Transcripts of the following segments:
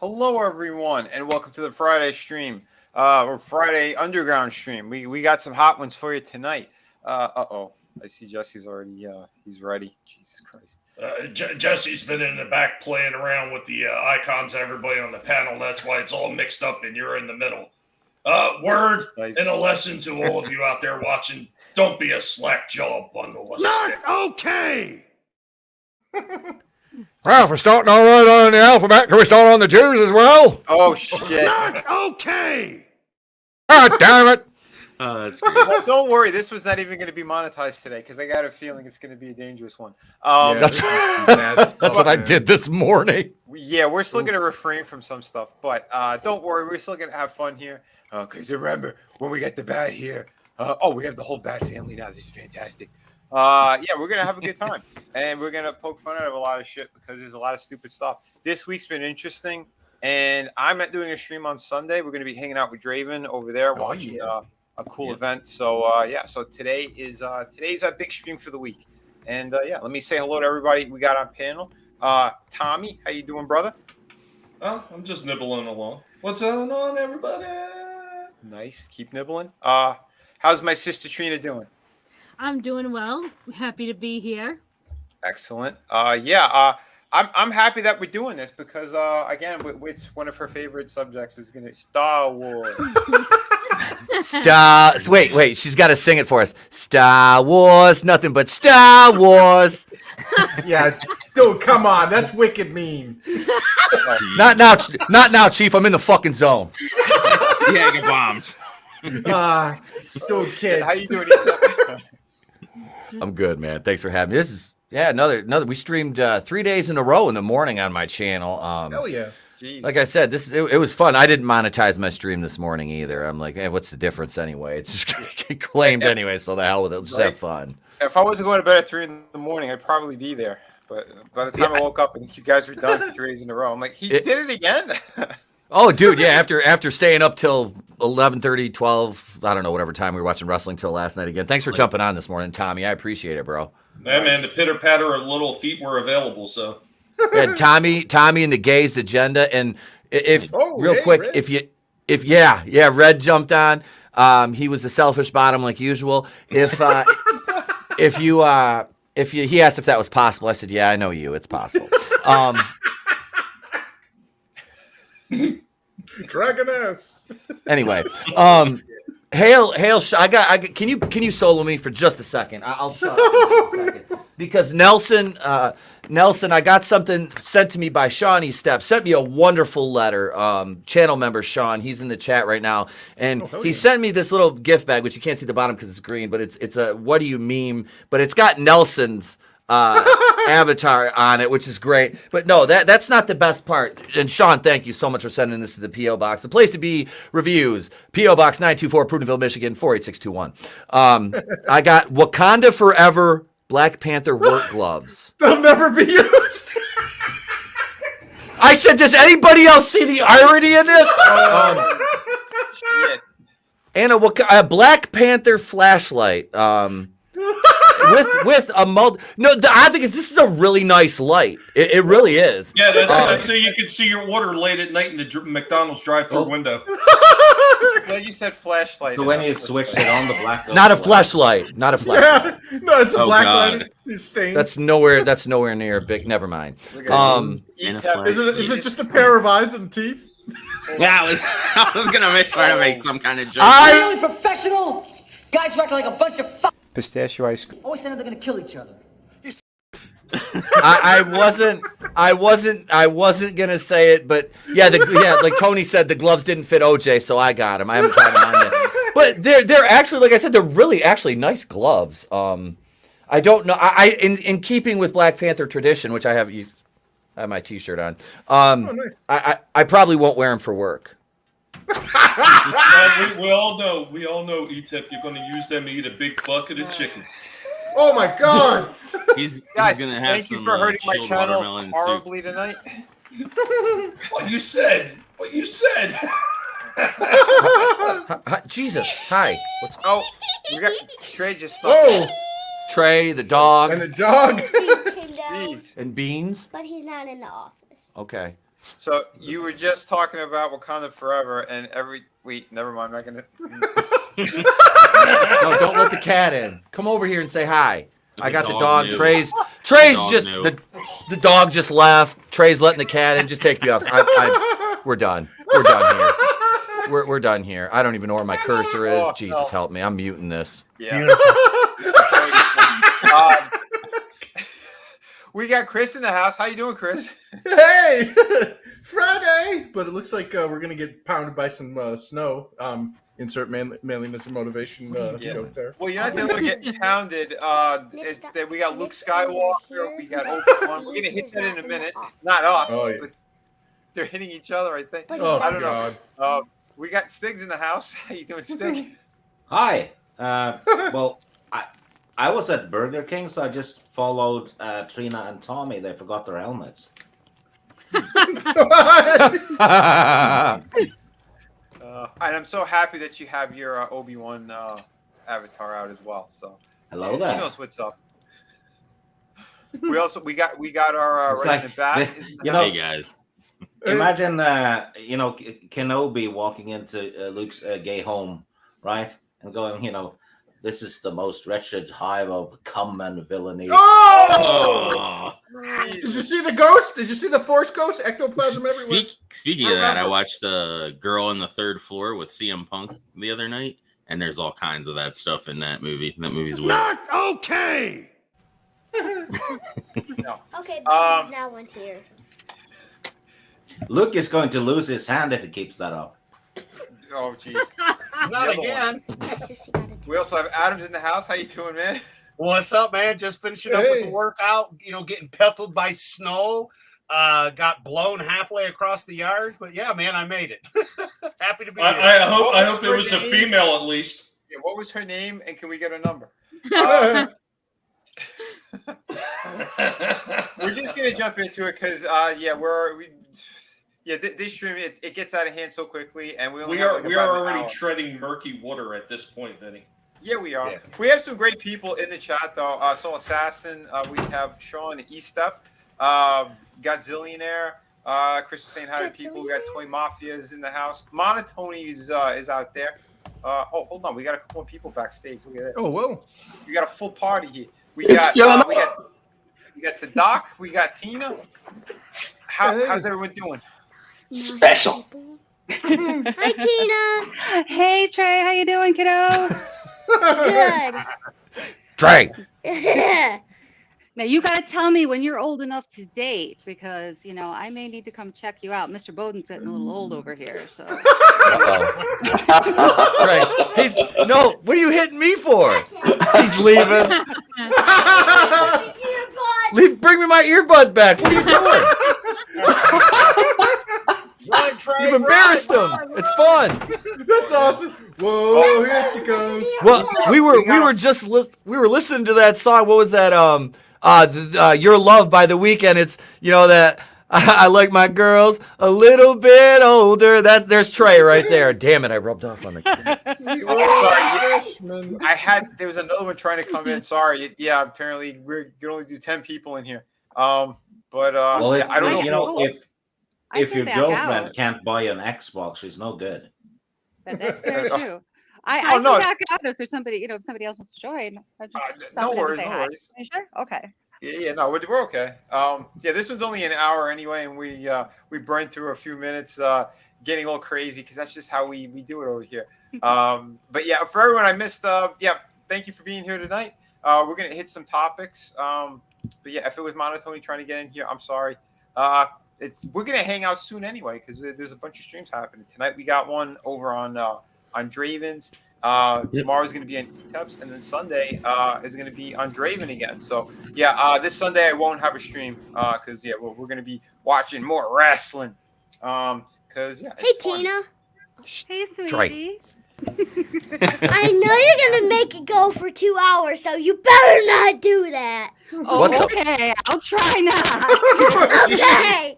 Hello, everyone, and welcome to the Friday stream, or Friday Underground stream. We got some hot ones for you tonight. Uh-oh, I see Jesse's already, he's ready. Jesus Christ. Jesse's been in the back playing around with the icons of everybody on the panel. That's why it's all mixed up and you're in the middle. Word Nice. and a lesson to all of you out there watching. Don't be a slack jaw bundle of Not stick. okay! Well, if we're starting all right on the alphabet, can we start on the Jews as well? Oh, shit. Not okay! God damn it! Oh, that's great. Well, don't worry, this was not even going to be monetized today, because I got a feeling it's going to be a dangerous one. That's what I did this morning. We're still going to refrain from some stuff, but don't worry, we're still going to have fun here. Because remember, when we get the bat here, we have the whole bat family now. This is fantastic. We're going to have a good time. And we're going to poke fun out of a lot of shit because there's a lot of stupid stuff. This week's been interesting. And I'm not doing a stream on Sunday. We're going to be hanging out with Draven over there watching a cool event. So, so today is today's our big stream for the week. And, let me say hello to everybody we got on panel. Tommy, how you doing, brother? Oh, I'm just nibbling along. What's going on, everybody? Nice. Keep nibbling. How's my sister Trina doing? I'm doing well. Happy to be here. Excellent. I'm happy that we're doing this because again, it's one of her favorite subjects is gonna Star Wars. Wait, she's got to sing it for us. Star Wars, nothing but Star Wars. Yeah, dude, come on, that's wicked mean. Not now, Chief. I'm in the fucking zone. Yeah, get bombs. Dude, kid, How you doing? I'm good, man. Thanks for having me. This is another. We streamed 3 days in a row in the morning on my channel. hell yeah. Jeez. Like I said, it was fun. I didn't monetize my stream this morning either. I'm like, hey, what's the difference anyway? It's just gonna get claimed anyway, so the hell with it. Let's just have fun. If I wasn't going to bed at 3 in the morning, I'd probably be there. But by the time I woke up, I think you guys were done for 3 days in a row. I'm like, he did it again. Oh, dude, yeah. After staying up till 11:30, 12, I don't know, whatever time we were watching wrestling till last night again. Thanks for jumping on this morning, Tommy. I appreciate it, bro. Yeah, man, the pitter patter of little feet were available, so. Yeah, Tommy and the Gays Agenda, and quick, Red. if Red jumped on, he was the selfish bottom like usual. He asked if that was possible. I said, yeah, I know you. It's possible. Dragoness. Anyway, Hail, can you solo me for just a second? I'll shut up for just a second. Because Nelson, I got something sent to me by Sean Estep, sent me a wonderful letter. Channel member Sean, he's in the chat right now, and he sent me this little gift bag, which you can't see the bottom because it's green, but it's a what do you meme? But it's got Nelson's avatar on it, which is great. But no, that's not the best part. And Sean, thank you so much for sending this to the P.O. Box. The place to be, reviews. P.O. Box 924, Prudentville, Michigan, 48621. I got Wakanda Forever Black Panther work gloves. They'll never be used. I said, does anybody else see the irony in this? Shit. And a Black Panther flashlight. With a the odd thing is this is a really nice light. It really is. Yeah, that's so you can see your order late at night in the McDonald's drive-through window. Well, you said flashlight. So when you switch it on, the black goes Not a away. flashlight. Not a flashlight. Yeah. No, it's a black God. light. It's stained. That's nowhere near big. Never mind. Look at this. In a E-tap- flash. Is it just a pair of eyes and teeth? Yeah, I was gonna try to make some kind of joke. Really professional? Guys who act like a bunch of Pistachio ice cream. always saying they're gonna kill each other. I wasn't gonna say it, but like Tony said, the gloves didn't fit OJ, so I got them. I haven't tried them on yet, but they're actually, like I said, they're really actually nice gloves. I don't know. In keeping with Black Panther tradition, which I have my T-shirt on. Nice. I probably won't wear them for work. we all know, E-Tip, you're going to use them to eat a big bucket of chicken. Oh my God. He's Guys, gonna have thank some you for hurting my chilled channel watermelon soup. horribly tonight. What you said? Hi, Jesus, hi. What's We got Trey just stuck. Whoa. Trey, the dog, And the dog. Jeez. and Beans? But he's not in the office. Okay. So you were just talking about Wakanda Forever, and wait, never mind. I'm not gonna. No, don't let the cat in. Come over here and say hi. I got the dog. knew. Trey's Dog just knew. the dog just left. Trey's letting the cat in. Just take me off. We're done. We're done here. We're done here. I don't even know where my cursor is. Oh, Jesus no. help me. I'm muting this. Yeah. We got Chris in the house. How you doing, Chris? Hey, Friday. But it looks like we're gonna get pounded by some snow. Insert manliness and motivation joke there. Well, you're not the only one getting pounded. It's that we got Luke Skywalker. We got Obi-Wan. We're gonna hit that in a minute. Not us, but they're hitting each other. I think. Oh, I don't God. know. We got Stiggs in the house. How you doing, Stig? Hi. Well, I was at Burger King, so I just followed Trina and Tommy. They forgot their helmets. And I'm so happy that you have your Obi-Wan avatar out as well. So Hello he there. knows what's up. We got our It's resident bat. you know, Hey guys. imagine Kenobi walking into Luke's gay home, right, and going, this is the most wretched hive of cum and villainy. Oh! Oh. Did you see the ghost? Did you see the Force ghost? Ectoplasm everywhere. Speaking of that, I watched Girl on the Third Floor with CM Punk the other night, and there's all kinds of that stuff in that movie. That movie's weird. Not okay. No. Okay, but there's now one here. Luke is going to lose his hand if he keeps that up. Oh, jeez. Not again. We also have Adams in the house. How you doing, man? What's up, man? Just finishing up with the workout. Getting pelted by snow. Got blown halfway across the yard, but yeah, man, I made it. Happy to be here. I hope it was a female at least. Yeah, what was her name, and can we get a number? We're just gonna jump into it because this stream it gets out of hand so quickly, and we are about an already hour. treading murky water at this point, Vinny. Yeah, we are. Yeah. We have some great people in the chat though. Soul Assassin, we have Sean Estep, Godzillionaire, Chris was saying hi to people. We got Toy Mafia's in the house. Monotony is out there. Hold on, we got a couple of people backstage. Look at this. Oh, whoa. We got a full party here. We got the Doc. We got Tina. How's everyone doing? Special. Hi, Tina. Hey, Trey. How you doing, kiddo? Good. Trey. Now, you got to tell me when you're old enough to date because, I may need to come check you out. Mr. Bowden's getting a little old over here, so. Trey, what are you hitting me for? He's leaving. Bring me my earbud back. What are you doing? You've embarrassed him. It's fun. That's awesome. Whoa, here she goes. Well, we were listening to that song. What was that? Your Love by The Weeknd. It's that I like my girls a little bit older. There's Trey right there. Damn it, I rubbed off on the camera. Sorry, there was another one trying to come in. Sorry, yeah. Apparently, we can only do 10 people in here. I don't know. If your girlfriend can't buy an Xbox, she's no good. That's very true. I can back out if there's somebody, if somebody else wants to join. No worries. Are you sure? Okay. Yeah, no, we're okay. This one's only an hour anyway, and we burned through a few minutes, getting all crazy because that's just how we do it over here. But yeah, for everyone I missed, thank you for being here tonight. We're gonna hit some topics. But yeah, if it was Monotony trying to get in here, I'm sorry. We're gonna hang out soon anyway because there's a bunch of streams happening tonight. We got one over on Draven's. Tomorrow's going to be on ETEPS, and then Sunday is going to be on Draven again. So this Sunday I won't have a stream because we're going to be watching more wrestling. Hey, Tina. Hey, sweetie. I know you're gonna make it go for 2 hours, so you better not do that. Oh, okay. I'll try not. Okay.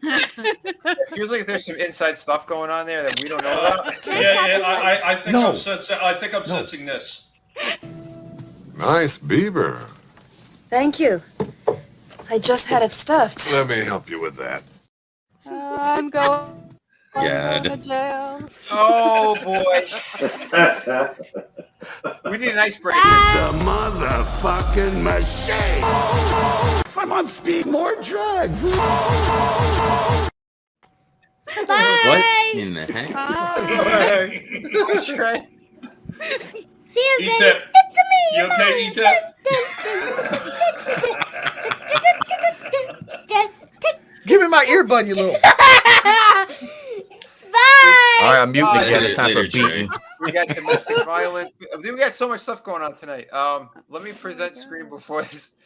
It feels like there's some inside stuff going on there that we don't know about. I think I'm sensing this. Nice beaver. Thank you. I just had it stuffed. Let me help you with that. I'm going God. to jail. Oh boy. We need an icebreaker. The motherfucking machine. I'm on speed, more drugs. Bye. What in the heck? That's right. See you, Vinny. E-Tip. It's me. You okay, E-Tip? Give me my earbud, you little. Bye. All right, I'm muting Bye. again. It's time for Later, Trey. beating. We got domestic violence. We got so much stuff going on tonight. Let me present screen before this.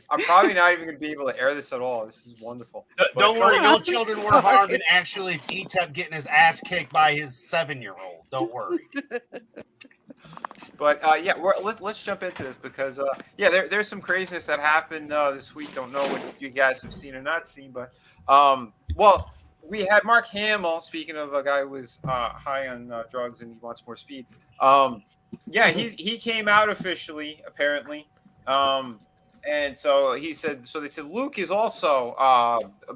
I'm probably not even going to be able to air this at all. This is wonderful. Don't worry, no children were harmed, and actually, it's E-Tep getting his ass kicked by his 7-year-old. Don't worry. But yeah, let's jump into this because yeah, there's some craziness that happened this week. Don't know what you guys have seen or not seen, but well, we had Mark Hamill. Speaking of a guy who was high on drugs and he wants more speed. Yeah, he came out officially apparently. And so he said, so they said Luke is also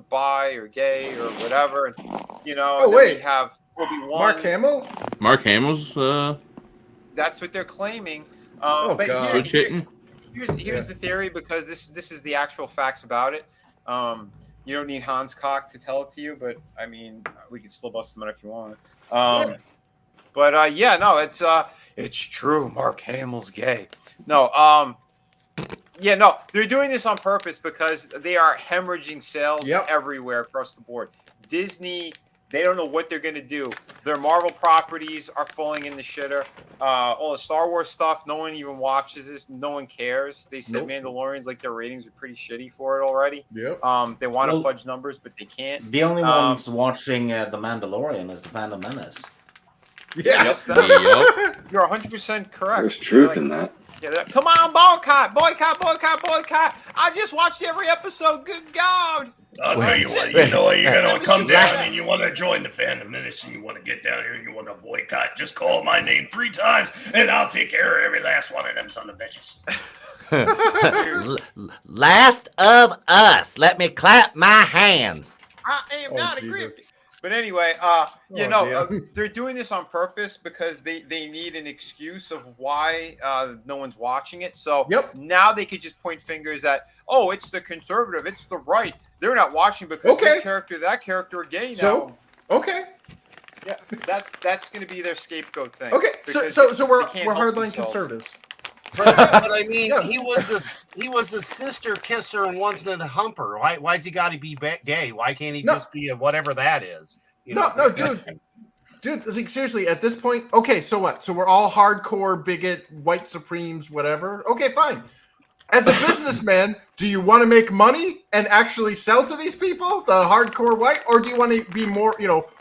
bi or gay or whatever, you know. Oh, wait. We have Obi-Wan. Mark Hamill? Mark Hamill's That's what they're claiming. Oh, but God. switch hitting. Here's the theory, because this is the actual facts about it. You don't need Hans Cock to tell it to you, but I mean, we can still bust them out if you want. But yeah, no, it's true. Mark Hamill's gay. No, yeah, no, they're doing this on purpose because they are hemorrhaging sales everywhere across the board. Disney, they don't know what they're going to do. Their Marvel properties are falling in the shitter. All the Star Wars stuff, no one even watches this. No one cares. They said Mandalorians, like, their ratings are pretty shitty for it already. Yep. They want to fudge numbers, but they can't. The only ones watching The Mandalorian is the Phantom Menace. Yeah. Yes, you're 100% correct. There's truth in that. Yeah, come on, boycott! I just watched every episode. Good God! I'll tell you what, you know what, you're going to come down and you want to join the Phantom Menace and you want to get down here and you want to boycott, just call my name 3 times and I'll take care of every last one of them son of bitches. Last of Us. Let me clap my hands. I am not a creep. But anyway, they're doing this on purpose because they need an excuse of why no one's watching it. So now they could just point fingers at, oh, it's the conservative, it's the right. They're not watching because this character, that character are gay now. Yeah, that's going to be their scapegoat thing. Okay, so we're hardline conservatives. But I mean, he was a sister kisser and wasn't a humper. Why's he got to be gay? Why can't he just be a whatever that is? Dude, like, seriously, at this point, okay, so what? So we're all hardcore bigot, white supremes, whatever. Okay, fine. As a businessman, do you want to make money and actually sell to these people, the hardcore white, or do you want to be more,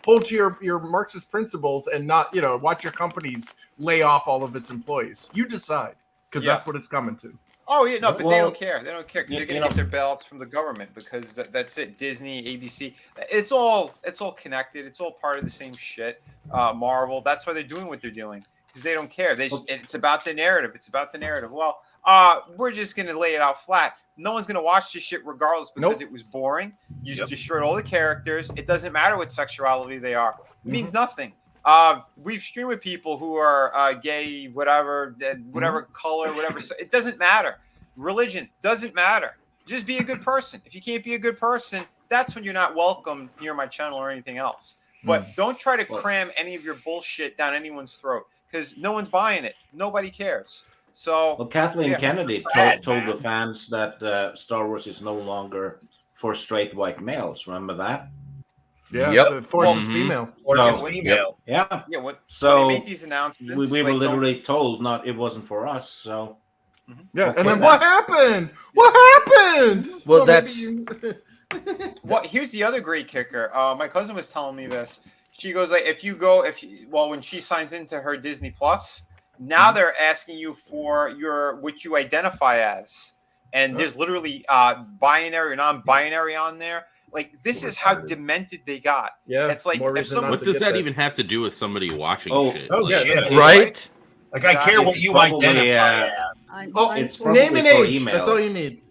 hold to your Marxist principles and not, watch your companies lay off all of its employees? You decide, because that's what it's coming to. Oh yeah, no, but they don't care. They don't care. They're gonna get their bailouts from the government because that's it. Disney, ABC, it's all connected. It's all part of the same shit. Marvel. That's why they're doing what they're doing because they don't care. It's about the narrative. It's about the narrative. Well, we're just gonna lay it out flat. No one's gonna watch this shit regardless because it was boring. You just destroyed all the characters. It doesn't matter what sexuality they are. It means nothing. We've streamed with people who are gay, whatever color, whatever. It doesn't matter. Religion doesn't matter. Just be a good person. If you can't be a good person, that's when you're not welcome near my channel or anything else. But don't try to cram any of your bullshit down anyone's throat because no one's buying it. Nobody cares. So, Kathleen Kennedy told the fans that Star Wars is no longer for straight white males. Remember that? Yeah, the Force is female. Force is female. Yeah. Yeah. So they make these announcements, we were literally told it wasn't for us. So yeah, and then what happened? What happened? Well, that's. Well, here's the other great kicker. My cousin was telling me this. She goes like, when she signs into her Disney Plus, now they're asking you for what you identify as, and there's literally binary or non-binary on there. Like, this is how demented they got. Yeah, it's like, what does that even have to do with somebody watching shit? Shit. Right? Like, I care what you identify as. It's name and age. That's all you need.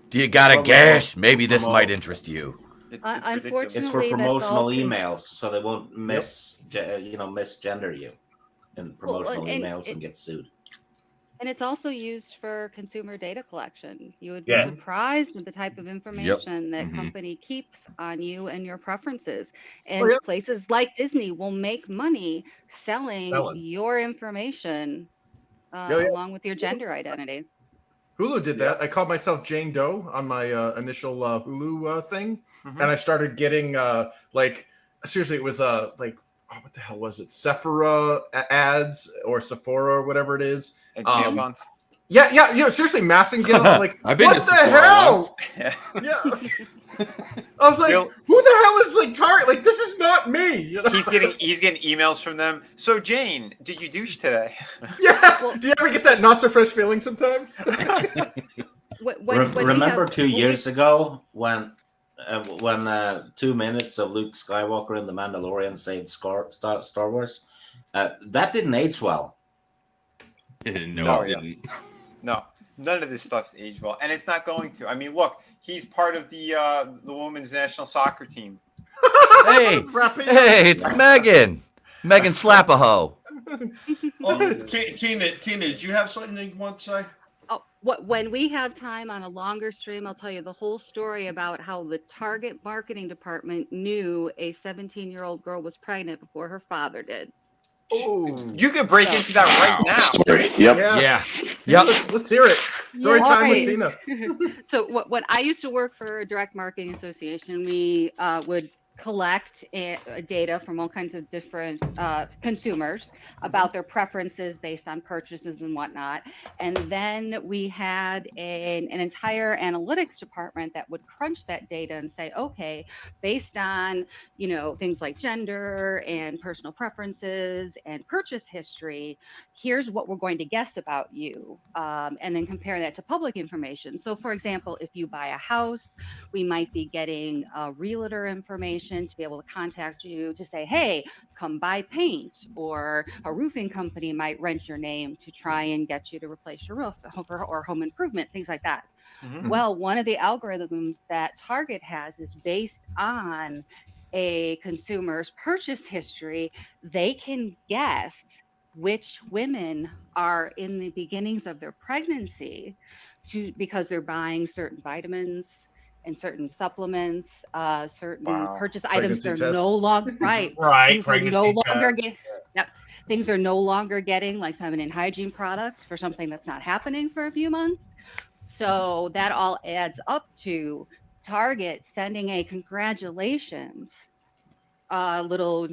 Do you got a gash? Maybe this might interest you. Unfortunately, it's for that's promotional all- emails, so they won't misgender you in promotional emails and get sued. And it's also used for consumer data collection. You would be Yeah. surprised at the type of information that Mhm. company keeps on you and your preferences. And Oh, yeah. places like Disney will make money selling your information Yeah, yeah. along with your gender identity. Hulu did that. I called myself Jane Doe on my initial Hulu thing, and I started getting like seriously, it was like what the hell was it? Sephora ads or Sephora or whatever it is. And tampons. Yeah, seriously, Massingale. I'm like, I've been what to the Sephora hell? Yeah. I was like, who the hell is like Target? Like, this is not me. You know? He's getting emails from them. So Jane, did you douche today? Yeah. Do you ever get that not so fresh feeling sometimes? Remember 2 years ago when 2 minutes of Luke Skywalker and the Mandalorian saved Star Wars? That didn't age well. No, it didn't. No, none of this stuff's aged well, and it's not going to. I mean, look, he's part of the women's national soccer team. Hey, it's Megan. Megan Slapaho. Tina, did you have something you want to say? Oh, when we have time on a longer stream, I'll tell you the whole story about how the Target marketing department knew a 17-year-old girl was pregnant before her father did. Oh, you can break into that right now. Sorry. Yep. Yeah. Let's hear it. Story time with Tina. So when I used to work for a direct marketing association, we would collect data from all kinds of different consumers about their preferences based on purchases and whatnot. And then we had an entire analytics department that would crunch that data and say, okay, based on, things like gender and personal preferences and purchase history, here's what we're going to guess about you. And then compare that to public information. So for example, if you buy a house, we might be getting realtor information to be able to contact you to say, hey, come buy paint, or a roofing company might rent your name to try and get you to replace your roof or home improvement, things like that. Well, one of the algorithms that Target has is based on a consumer's purchase history. They can guess which women are in the beginnings of their pregnancy because they're buying certain vitamins and certain supplements, certain purchase items are no longer right. Things are no longer things are no longer getting like feminine hygiene products for something that's not happening for a few months. So that all adds up to Target sending a congratulations little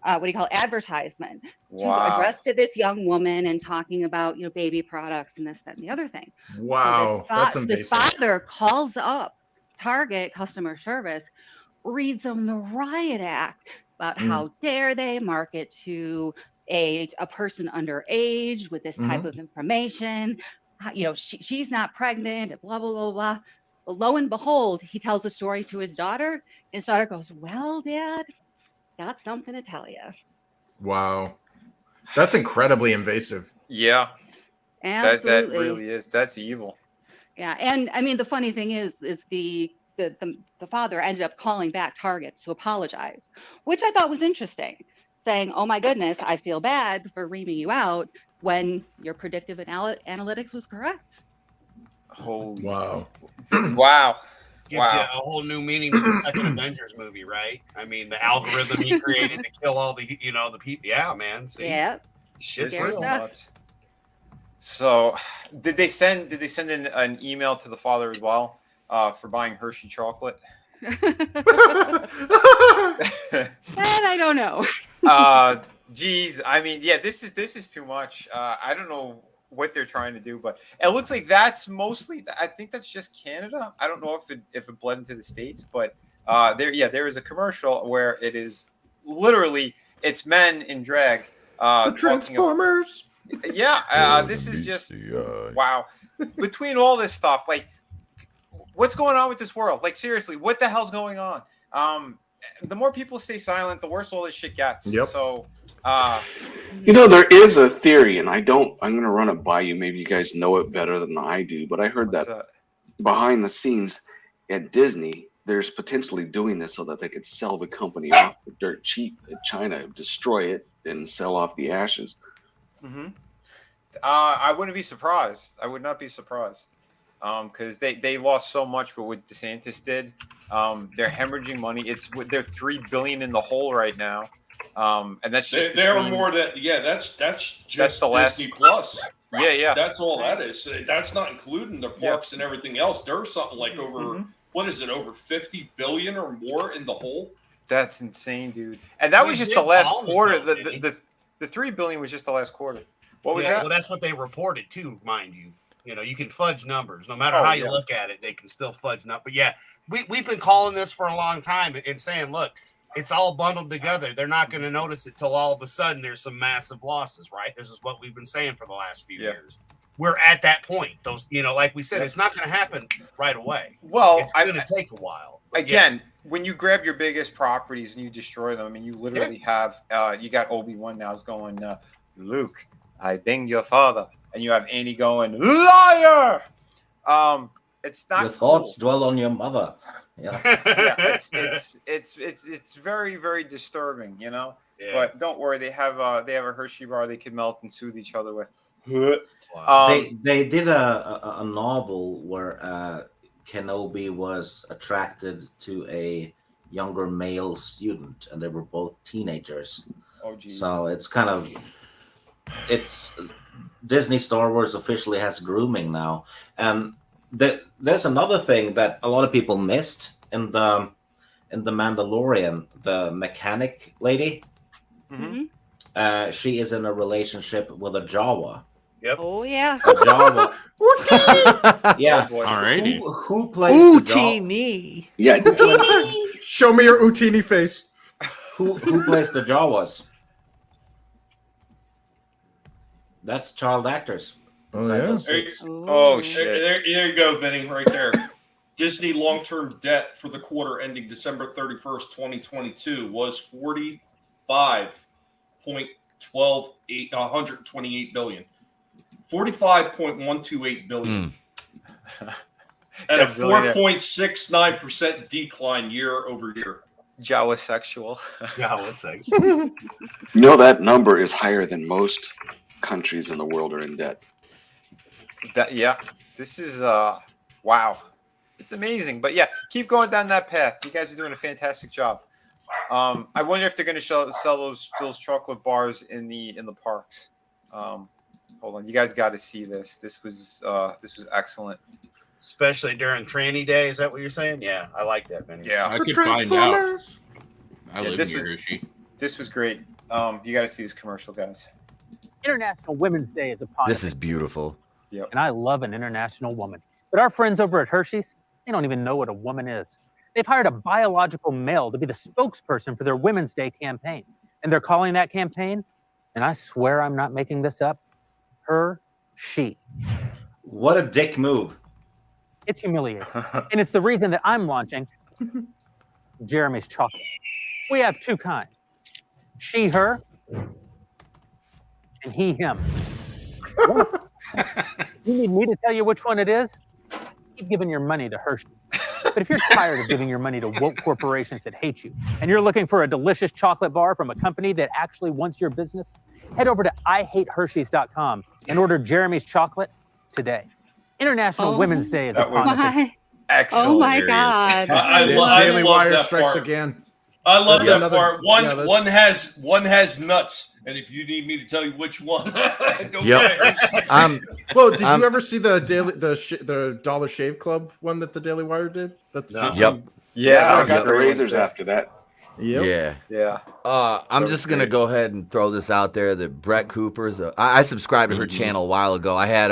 advertisement to address to this young woman and talking about baby products and this, that, and the other thing. Wow, so that's amazing. This father calls up Target customer service, reads them the riot act about how dare they market to a person underage with this type of information. She's not pregnant, blah, blah, blah, blah. But lo and behold, he tells the story to his daughter. His daughter goes, well, Dad, got something to tell you. Wow. That's incredibly invasive. Yeah. Absolutely. That really is. That's evil. Yeah. And I mean, the funny thing is the father ended up calling back Target to apologize, which I thought was interesting, saying, oh my goodness, I feel bad for reaming you out when your predictive analytics was correct. Holy wow. Wow. Gives you a whole new meaning to the second Avengers movie, right? I mean, the algorithm he created to kill all the people. Yeah, man. See? Yeah. Shit's This is real. nuts. So, did they send in an email to the father as well for buying Hershey chocolate? That I don't know. Geez, I mean, yeah, this is too much. I don't know what they're trying to do, but it looks like that's mostly. I think that's just Canada. I don't know if it bled into the States, but there is a commercial where it is literally it's men in drag. The Transformers. This is just wow. Between all this stuff, like, what's going on with this world? Like, seriously, what the hell's going on? The more people stay silent, the worse all this shit gets. Yep. So, there is a theory, and I'm going to run it by you. Maybe you guys know it better than I do, but I heard that behind the scenes at Disney, there's potentially doing this so that they could sell the company off for dirt cheap in China, destroy it, and sell off the ashes. Mm-hmm. I wouldn't be surprised. I would not be surprised. Because they lost so much for what DeSantis did. They're hemorrhaging money. They're $3 billion in the hole right now. And that's just there are more than that's just the last Disney Plus. Yeah. That's all that is. That's not including the parks and everything else. There's something like over what is it, over 50 billion or more in the hole? That's insane, dude. And that was just the last quarter. The $3 billion was just the last quarter. What was that? Well, that's what they reported too, mind you. You know, you can fudge numbers. No matter how you look at it, they can still fudge numbers. But yeah, we've been calling this for a long time and saying, look, it's all bundled together. They're not going to notice it till all of a sudden there's some massive losses, right? This is what we've been saying for the last few years. We're at that point. Those, like we said, it's not going to happen right away. Well, it's going to take a while. Again, when you grab your biggest properties and you destroy them, and you literally have, you got Obi-Wan now is going, Luke, I banged your father. And you have Annie going, liar. It's not your thoughts dwell on your mother. It's very, very disturbing, you know. Yeah. But don't worry, they have a Hershey bar they can melt and soothe each other with. Wow. They did a novel where Kenobi was attracted to a younger male student, and they were both teenagers. Oh, geez. So it's kind of Disney Star Wars officially has grooming now, and there's another thing that a lot of people missed in the Mandalorian. The mechanic lady, she is in a relationship with a Jawa. Yep. Oh yeah. A Jawa. Yeah. All right. Who plays Utini? Yeah. Show me your Utini face. Who plays the Jawas? That's child actors. Oh, yeah. Oh, shit. There you go, Vinny, right there. Disney long-term debt for the quarter ending December 31st, 2022 was $128 billion. $45.128 billion. At a 4.69% decline year over year. Jawa sexual. Jawa You know that number is higher than most countries in the world are in debt. This is wow, it's amazing. But yeah, keep going down that path. You guys are doing a fantastic job. I wonder if they're going to sell those chocolate bars in the parks. Hold on, you guys got to see this. This was excellent, especially during tranny day. Is that what you're saying? Yeah, I like that, man. Yeah, I could find out. I live near Hershey. This was great. You got to see this commercial, guys. International Women's Day is upon us. This is beautiful. Yep. And I love an international woman. But our friends over at Hershey's, they don't even know what a woman is. They've hired a biological male to be the spokesperson for their Women's Day campaign. And they're calling that campaign, and I swear I'm not making this up, Her-She. What a dick move. It's humiliating. And it's the reason that I'm launching Jeremy's chocolate. We have two kinds. She, her, and he, him. You need me to tell you which one it is? Keep giving your money to Hershey. But if you're tired of giving your money to woke corporations that hate you, and you're looking for a delicious chocolate bar from a company that actually wants your business, head over to IHateHersheys.com and order Jeremy's chocolate today. International Women's Day is upon us. Excellent. Oh my God. I Daily love Wire that strikes part. again. I love that another- part. One has nuts, and if you need me to tell you which one, go ahead. Well, did you ever see the Dollar Shave Club one that the Daily Wire did? That's Yep. I got the razors after that. Yep. Yeah. I'm just gonna go ahead and throw this out there that Brett Cooper's. I subscribed to her channel a while ago. I had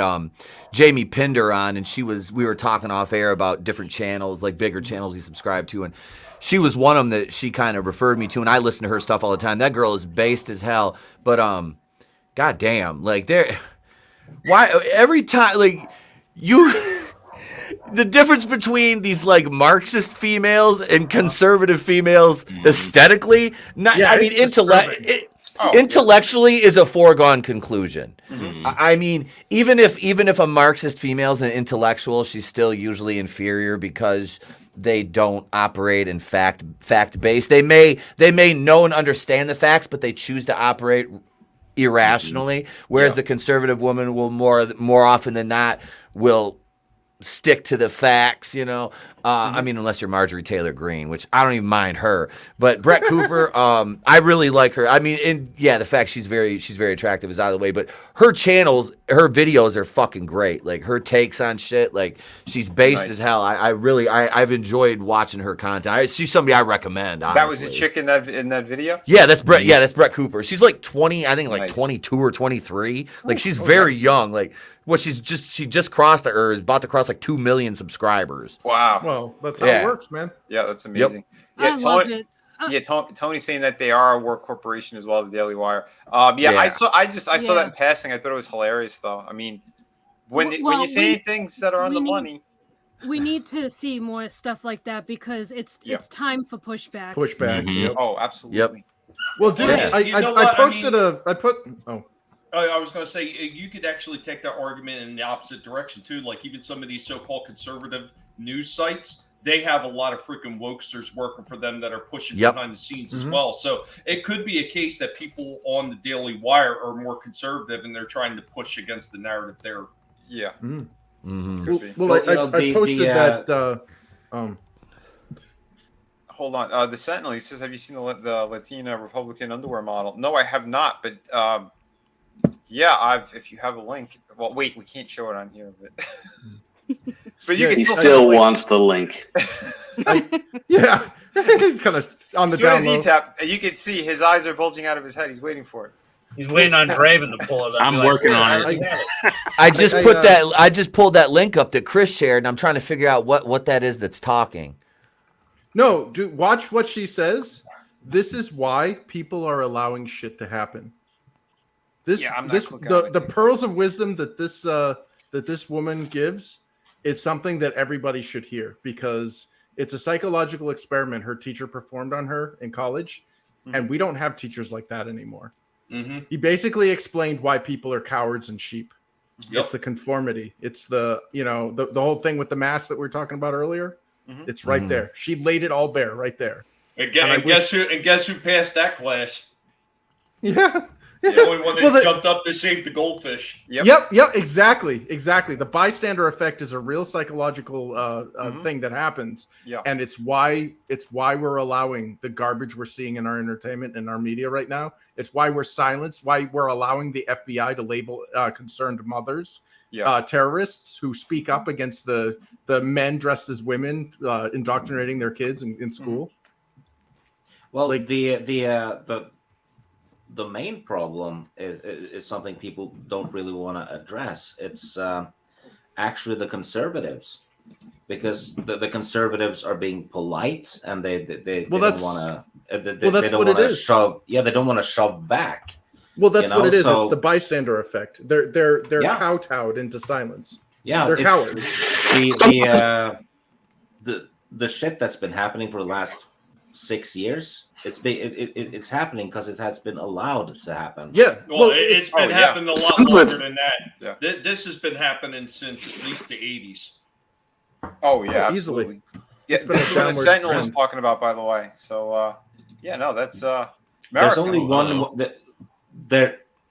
Jamie Pinder on, and we were talking off air about different channels, like bigger channels he subscribed to, and she was one of them that she kind of referred me to, and I listen to her stuff all the time. That girl is based as hell, but goddamn, like why every time like you. The difference between these like Marxist females and conservative females aesthetically, intellectually is a foregone conclusion. Mm-hmm. I mean, even if a Marxist female is an intellectual, she's still usually inferior because they don't operate in fact based. They may know and understand the facts, but they choose to operate irrationally. Whereas the conservative woman will more often than not will stick to the facts, you know. I mean, unless you're Marjorie Taylor Greene, which I don't even mind her. But Brett Cooper, I really like her. I mean, and yeah, the fact she's very attractive is out of the way. But her channels, her videos are fucking great. Like her takes on shit, like she's based as hell. I've enjoyed watching her content. She's somebody I recommend. Honestly. That was a chick in that video. Yeah, that's Brett. Yeah, that's Brett Cooper. She's like 20, I think, like 22 or 23. Like she's very young. Like. Well, she just crossed or is about to cross like 2 million subscribers. Wow. Well, that's how it works, man. Yeah, that's amazing. Yeah, I love it. Tony's saying that they are a work corporation as well, the Daily Wire. I saw that in passing. I thought it was hilarious, though. I mean, when you say things that are on the money, we need to see more stuff like that because it's time for pushback. Yep. Oh, absolutely. Well, dude, I posted I was going to say, you could actually take that argument in the opposite direction, too. Like, even some of these so-called conservative news sites, they have a lot of freaking wokesters working for them that are pushing behind the scenes as well. So it could be a case that people on the Daily Wire are more conservative and they're trying to push against the narrative there. Yeah. Well, I posted that... Hold on. The Sentinel, he says, have you seen the Latina Republican underwear model? No, I have not, but... if you have a link. Well, wait, we can't show it on here, but you can. He still wants the link. He's kind of on the down low. Tap, you can see his eyes are bulging out of his head. He's waiting for it. He's waiting on Draven to pull it up. I'm working on it. I just pulled that link up that Chris shared, and I'm trying to figure out what that is that's talking. No, dude, watch what she says. This is why people are allowing shit to happen. The pearls of wisdom that this woman gives is something that everybody should hear because it's a psychological experiment her teacher performed on her in college, and we don't have teachers like that anymore. He basically explained why people are cowards and sheep. It's the conformity. It's the whole thing with the mask that we were talking about earlier. It's right there. She laid it all bare right there. And guess who passed that class? Yeah. The only one that jumped up to save the goldfish. Yep, exactly. The bystander effect is a real psychological thing that happens, and it's why we're allowing the garbage we're seeing in our entertainment and our media right now. It's why we're silenced. Why we're allowing the FBI to label concerned mothers terrorists who speak up against the men dressed as women indoctrinating their kids in school. Well, the main problem is something people don't really want to address. It's actually the conservatives, because the conservatives are being polite and they don't want to. They don't want to shove. Yeah, they don't want to shove back. Well, that's what it is. It's the bystander effect. They're kowtowed into silence. Yeah, they're cowards. The shit that's been happening for the last 6 years. It's happening because it has been allowed to happen. Yeah, well, it's been happening a lot longer than that. Yeah. This has been happening since at least the 80s. Oh yeah, absolutely. Yeah, this is what the Sentinel was talking about, by the way. So that's there's only one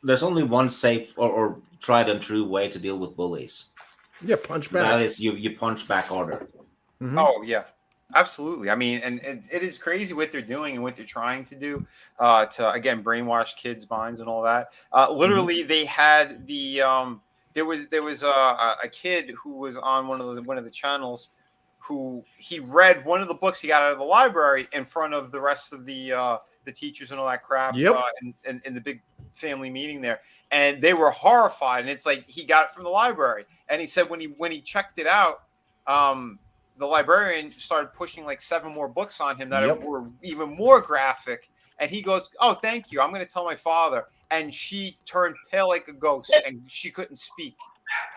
there's only one safe or tried and true way to deal with bullies. Yeah, punch back. That is you punch back harder. Oh yeah. Absolutely. I mean, and it is crazy what they're doing and what they're trying to do to, again, brainwash kids' minds and all that. Literally, they had there was a kid who was on one of the channels who he read one of the books he got out of the library in front of the rest of the teachers and all that crap in the big family meeting there. And they were horrified. And it's like he got it from the library. And he said when he checked it out, the librarian started pushing like 7 more books on him that were even more graphic. And he goes, "Oh, thank you. I'm going to tell my father." And she turned pale like a ghost and she couldn't speak.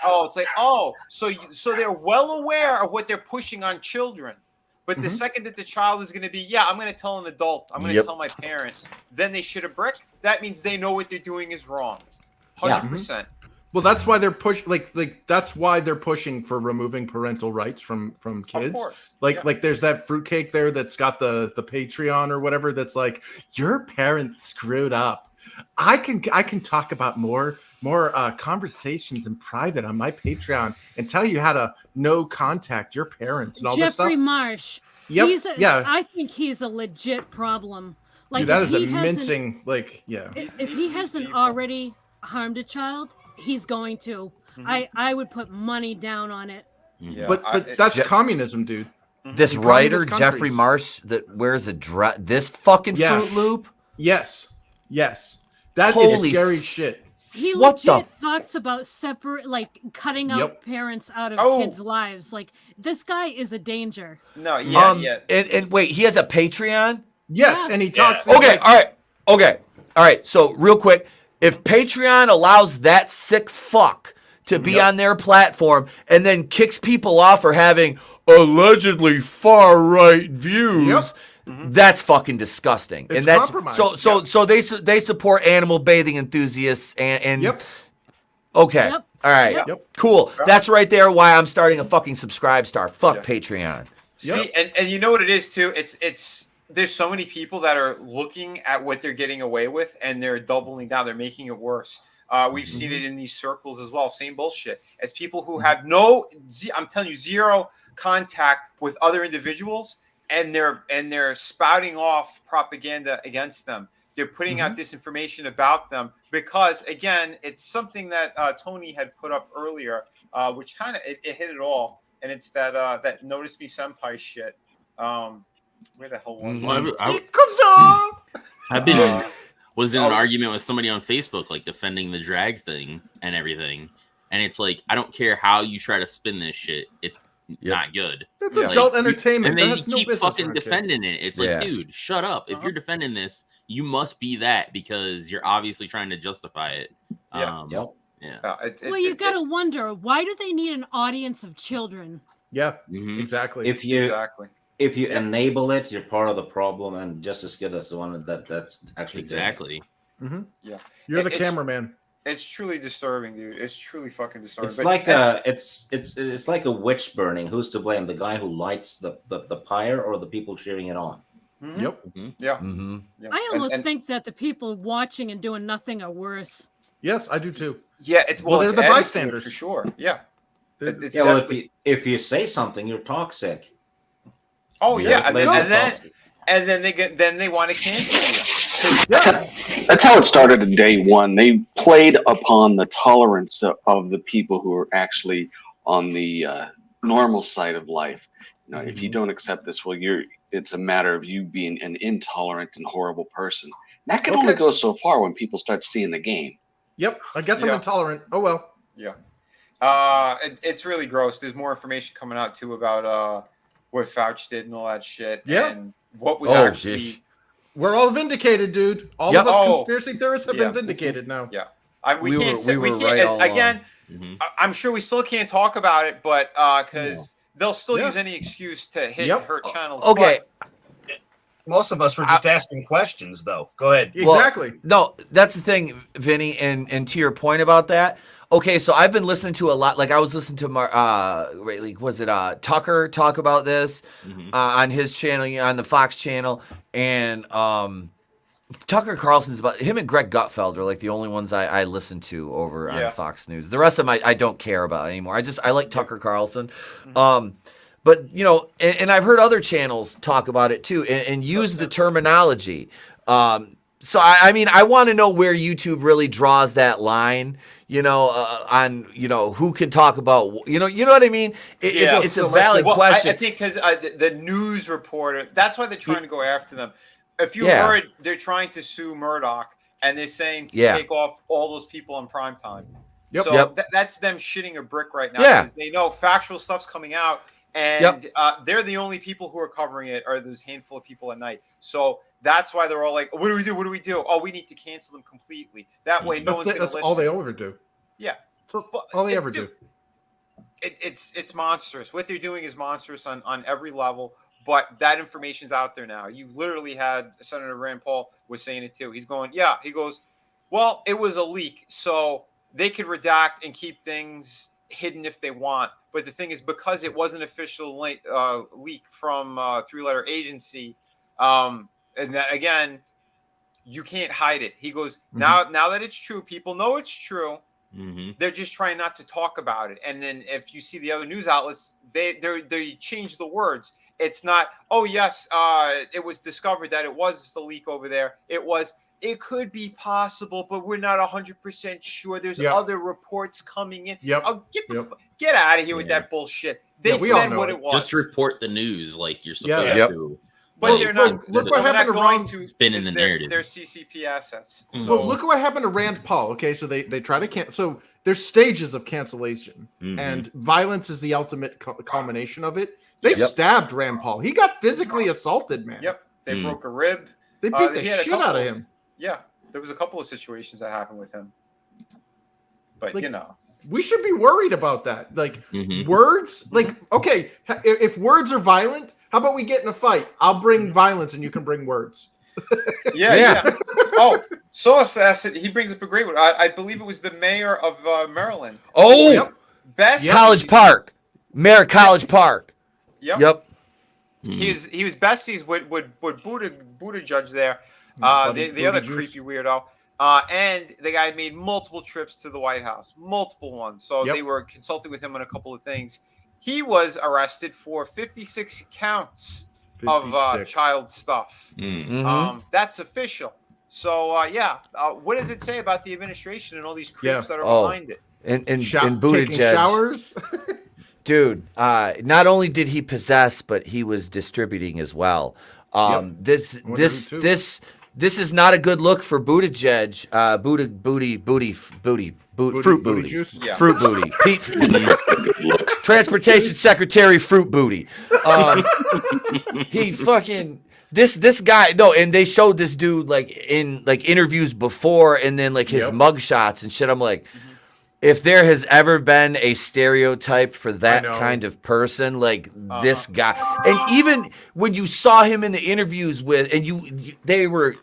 Oh, it's like, so they're well aware of what they're pushing on children. But the second that the child is going to be, I'm going to tell an adult, I'm going to tell my parent, then they shoot a brick. That means they know what they're doing is wrong. 100%. Well, that's why they're that's why they're pushing for removing parental rights from kids. Of course. Like there's that fruitcake there that's got the Patreon or whatever that's like, your parents screwed up. I can talk about more conversations in private on my Patreon and tell you how to no contact your parents and all this stuff. Jeffrey Marsh. Yep. I think he's a legit problem. Like, dude, that if is a he hasn't- mincing, like, yeah. If he hasn't already harmed a child, he's going to. I would put money down on it. Yeah, But that's communism, dude. This In writer, communist Jeffrey countries. Marsh, that wears a dress. This fucking Yeah. Fruit Loop. Yes. That is Holy scary shit. He What the- legit talks about cutting out Yep. parents out of Oh. kids' lives. Like, this guy is a danger. No, yeah. And wait, he has a Patreon? Yes, Yeah. and he talks. Okay, all right. So real quick, if Patreon allows that sick fuck to be on their platform and then kicks people off for having allegedly far right views, that's fucking disgusting. It's and that's compromise. so they support animal bathing enthusiasts and okay. Yep. All right. Yep. Cool. That's right there why I'm starting a fucking subscribe star. Fuck Patreon. See, and you know what it is too? It's there's so many people that are looking at what they're getting away with and they're doubling down. They're making it worse. We've seen it in these circles as well. Same bullshit. As people who have I'm telling you, zero contact with other individuals, and they're spouting off propaganda against them. They're putting out disinformation about them because, again, it's something that Tony had put up earlier, which kind of it hit it all, and it's that Notice Me Senpai shit. Where the hell was it? I've been was in an argument with somebody on Facebook, like defending the drag thing and everything, and it's like, I don't care how you try to spin this shit, it's not good. That's Like, adult entertainment. and then That has you no keep business fucking around kids. defending it. It's like, dude, shut up. If you're defending this, you must be that because you're obviously trying to justify it. Yeah. Well, you got to wonder, why do they need an audience of children? Yeah, exactly. If you enable it, you're part of the problem, and just as good as the one that's actually exactly. Yeah, You're the It's- cameraman. It's truly disturbing, dude. It's truly fucking disturbing. It's But- like it's like a witch burning. Who's to blame? The guy who lights the pyre or the people cheering it on? Yep. Yeah. I almost think that the people watching and doing nothing are worse. Yes, I do too. Yeah, it's Well, it's they're the added to it bystanders. for sure. Yeah. It's Yeah, well, definitely- if you say something, you're toxic. Oh You're yeah, and labeled then toxic. they want to cancel you. That's how it started in day one. They played upon the tolerance of the people who are actually on the normal side of life. You know, if you don't accept this, well, it's a matter of you being an intolerant and horrible person. That can only go so far when people start seeing the game. Yep. I guess I'm Yeah. intolerant. Oh well. Yeah. It's really gross. There's more information coming out too about what Fauci did and all that shit. Yeah. And what was Oh, actually. We're all vindicated, dude. All Yep. of us Oh. conspiracy theorists have been vindicated now. Yeah. We were We can't. right all Again, I'm sure we still can't talk about it, but because they'll still use any excuse to hurt channels. Okay. Most of us were just asking questions, though. Go ahead. Well, no, that's the thing, Vinny, and to your point about that. Okay, so I've been listening to a lot. Like I was listening to Tucker talk about this on his channel, on the Fox channel, and Tucker Carlson's about him and Greg Gutfeld are like the only ones I listen to over on Fox News. The rest of them I don't care about anymore. I like Tucker Carlson. But, you know, and I've heard other channels talk about it too and use the terminology. So, I mean, I want to know where YouTube really draws that line, you know, on, you know, who can talk about, you know what I mean? It's a valid question. I think because the news reporter, that's why they're trying to go after them. If you Yeah. heard, they're trying to sue Murdoch, and they're saying to take off all those people in prime time. Yep. So Yep. That's them shitting a brick right now. Yeah. Because they know factual stuff's coming out, and they're the only people who are covering it, are those handful of people at night. So that's why they're all like, what do we do? What do we do? Oh, we need to cancel them completely. That way, no one's going to That's listen. all they ever do. Yeah. All they ever do. It's monstrous. What they're doing is monstrous on every level. But that information's out there now. You literally had Senator Rand Paul was saying it too. He's going, he goes, well, it was a leak, so they could redact and keep things hidden if they want. But the thing is, because it was an official leak from a 3-letter agency, and that again, you can't hide it. He goes, now that it's true, people know it's true. They're just trying not to talk about it. And then if you see the other news outlets, they change the words. It's not, oh yes, it was discovered that it was the leak over there. It could be possible, but we're not 100% sure. There's other reports coming in. Oh, get out of here with that bullshit. They said what it was. Just report the news like you're supposed to. But they're not. Look what happened to Ron. Spin in the narrative. They're CCP assets. So look what happened to Rand Paul. Okay, so they try to cancel. So there's stages of cancellation, and violence is the ultimate culmination of it. They stabbed Rand Paul. He got physically assaulted, man. Yep. They broke a rib. They beat the shit out of him. Yeah, there was a couple of situations that happened with him. But we should be worried about that. Like words. Like, okay, if words are violent, how about we get in a fight? I'll bring violence and you can bring words. Yeah. Oh, so Assassin, he brings up a great one. I believe it was the mayor of Maryland. Oh, best College Park, Mayor College Park. Yep. He was besties with Buddha Judge there. The other creepy weirdo. And the guy made multiple trips to the White House, multiple ones. So they were consulting with him on a couple of things. He was arrested for 56 counts of child stuff. That's official. So what does it say about the administration and all these creeps that are behind it? And Buttigieg, showers. Dude, not only did he possess, but he was distributing as well. This is not a good look for Buttigieg. Fruit booty. Juice? Yeah. Fruit booty. Transportation Secretary Fruit Booty. He fucking this guy. No, and they showed this dude like in like interviews before, and then like his mugshots and shit. I'm like, if there has ever been a stereotype for that kind of person, like this guy, and even when you saw him in the interviews with, and they were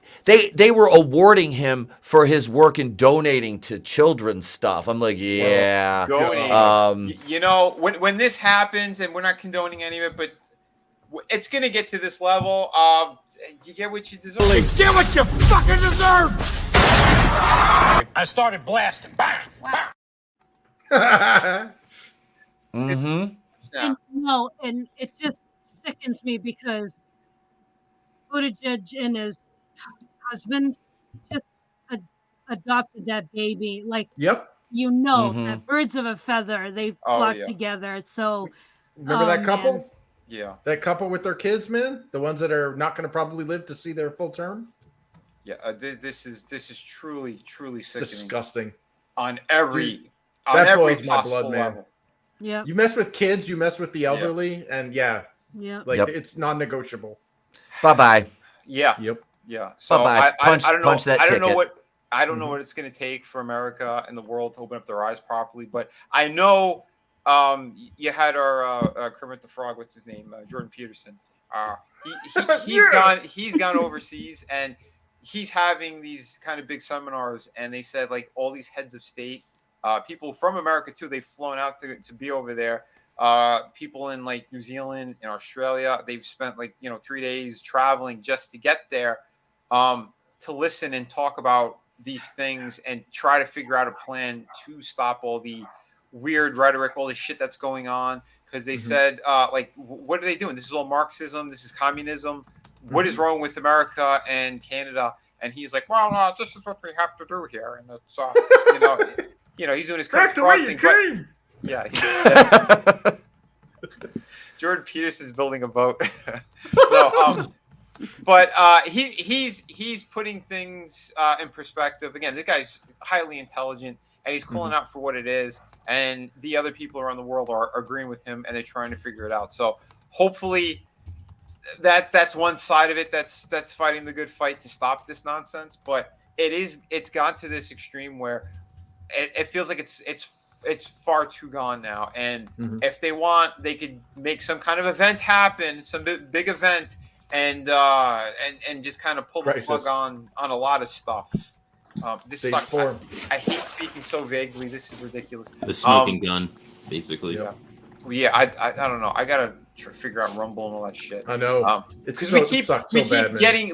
awarding him for his work in donating to children's stuff. I'm like, when this happens, and we're not condoning any of it, but it's gonna get to this level. You get what you deserve. Get what you fucking deserve. I started blasting. Bang! Bang! And it just sickens me because Buttigieg and his husband just adopted that baby. Like, that birds of a feather, they flock together. So remember that couple? Man. Yeah, that couple with their kids, man. The ones that are not going to probably live to see their full term. Yeah, this is truly sickening. Disgusting on every. That boils my blood, man. Level. Yeah. You mess with kids, you mess with the elderly, and it's non-negotiable. Bye-bye. Yeah. Yep. Yeah. So bye-bye. I don't know. I don't know ticket. what it's going to take for America and the world to open up their eyes properly. But I know you had our Kermit the Frog. What's his name? Jordan Peterson. He's gone overseas and he's having these kind of big seminars. And they said like all these heads of state. People from America too, they've flown out to be over there. People in like New Zealand and Australia, they've spent 3 days traveling just to get there to listen and talk about these things and try to figure out a plan to stop all the weird rhetoric, all the shit that's going on. Because they said, what are they doing? This is all Marxism. This is communism. What is wrong with America and Canada? And he's like, well, this is what we have to do here. And it's, he's doing his Kermit the Frog thing. Jordan Peterson's building a boat. But he's putting things in perspective. Again, this guy's highly intelligent, and he's calling out for what it is. And the other people around the world are agreeing with him, and they're trying to figure it out. So hopefully that's one side of it that's fighting the good fight to stop this nonsense. But it's gone to this extreme where it feels like it's far too gone now. And if they want, they could make some kind of event happen, some big event, and just kind of pull the plug on a lot of stuff. This Stage sucks. 4. I hate speaking so vaguely. This is ridiculous. The smoking gun, basically. Yeah, I don't know. I gotta figure out Rumble and all that shit. I know. Because we keep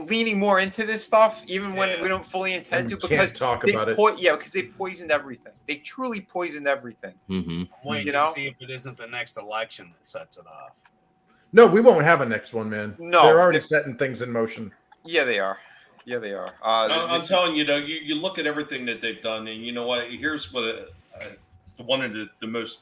leaning more into this stuff, even when we don't fully intend to. Because talk about it. Because they poisoned everything. They truly poisoned everything. Mm-hmm. I'm waiting to see if it isn't the next election that sets it off. No, we won't have a next one, man. No, they're already setting things in motion. Yeah, they are. Yeah, they are. I'm telling you, you look at everything that they've done, and you know what? Here's what one of the most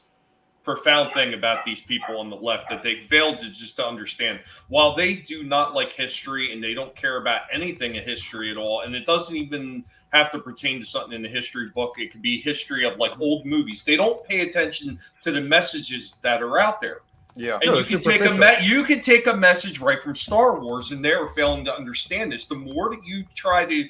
profound thing about these people on the left that they failed to understand. While they do not like history and they don't care about anything in history at all, and it doesn't even have to pertain to something in the history book. It could be history of like old movies. They don't pay attention to the messages that are out there. Yeah, and you can take a message right from Star Wars, and they're failing to understand this. The more that you try to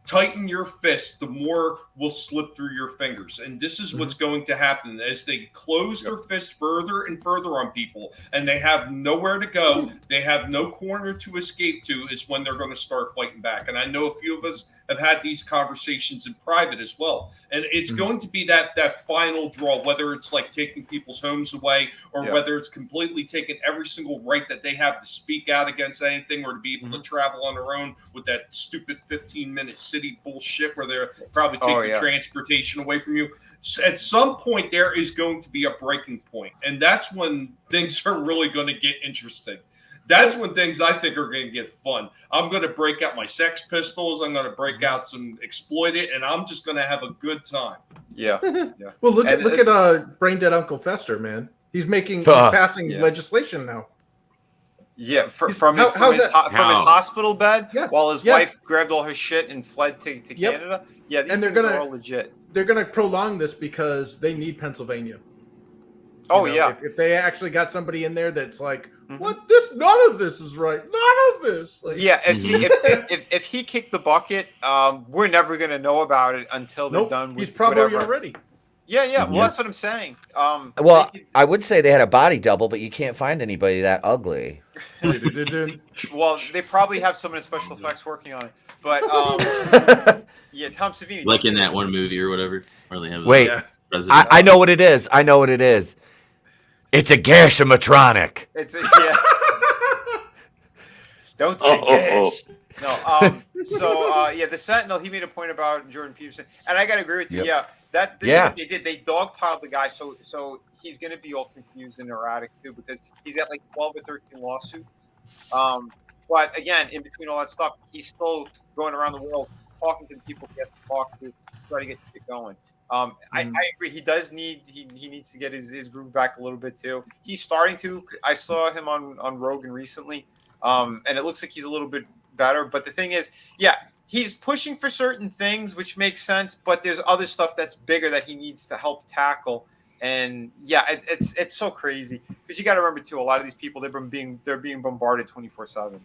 tighten your fist, the more will slip through your fingers. And this is what's going to happen as they close their fist further and further on people, and they have nowhere to go. They have no corner to escape to, is when they're going to start fighting back. And I know a few of us have had these conversations in private as well. And it's going to be that final draw, whether it's like taking people's homes away or whether it's completely taking every single right that they have to speak out against anything or to be able to travel on their own with that stupid 15-minute city bullshit where they're probably taking transportation away from you. So at some point, there is going to be a breaking point, and that's when things are really going to get interesting. That's when things I think are going to get fun. I'm going to break out my Sex Pistols. I'm going to break out some Exploit It, and I'm just going to have a good time. Yeah. Well, look at Brain Dead Uncle Fester, man. He's passing legislation now. Yeah, from his hospital bed while his wife grabbed all her shit and fled to Canada. Yeah, these things are all legit. They're going to prolong this because they need Pennsylvania. If they actually got somebody in there that's like, what? None of this is right. None of this. Like, if he kicked the bucket, we're never going to know about it until they're done with he's probably whatever. already. Yeah. Well, that's what I'm saying. Well, I would say they had a body double, but you can't find anybody that ugly. Well, they probably have someone in special effects working on it. But Tom Savini. Like in that one movie or whatever. Where they have Wait, I know what it is. I know what it is. It's a Gashimatronic. Don't say gash. No. The Sentinel, he made a point about Jordan Peterson, and I gotta agree with you. Yeah, this is what they did. They dogpiled the guy, so he's gonna be all confused and erratic too, because he's got like 12 or 13 lawsuits. But again, in between all that stuff, he's still going around the world talking to the people he has to talk to, try to get shit going. I agree. He does need he needs to get his groove back a little bit too. He's starting to. I saw him on Rogan recently, and it looks like he's a little bit better. But the thing is, he's pushing for certain things, which makes sense. But there's other stuff that's bigger that he needs to help tackle. And it's so crazy because you got to remember too. A lot of these people they're being bombarded 24/7.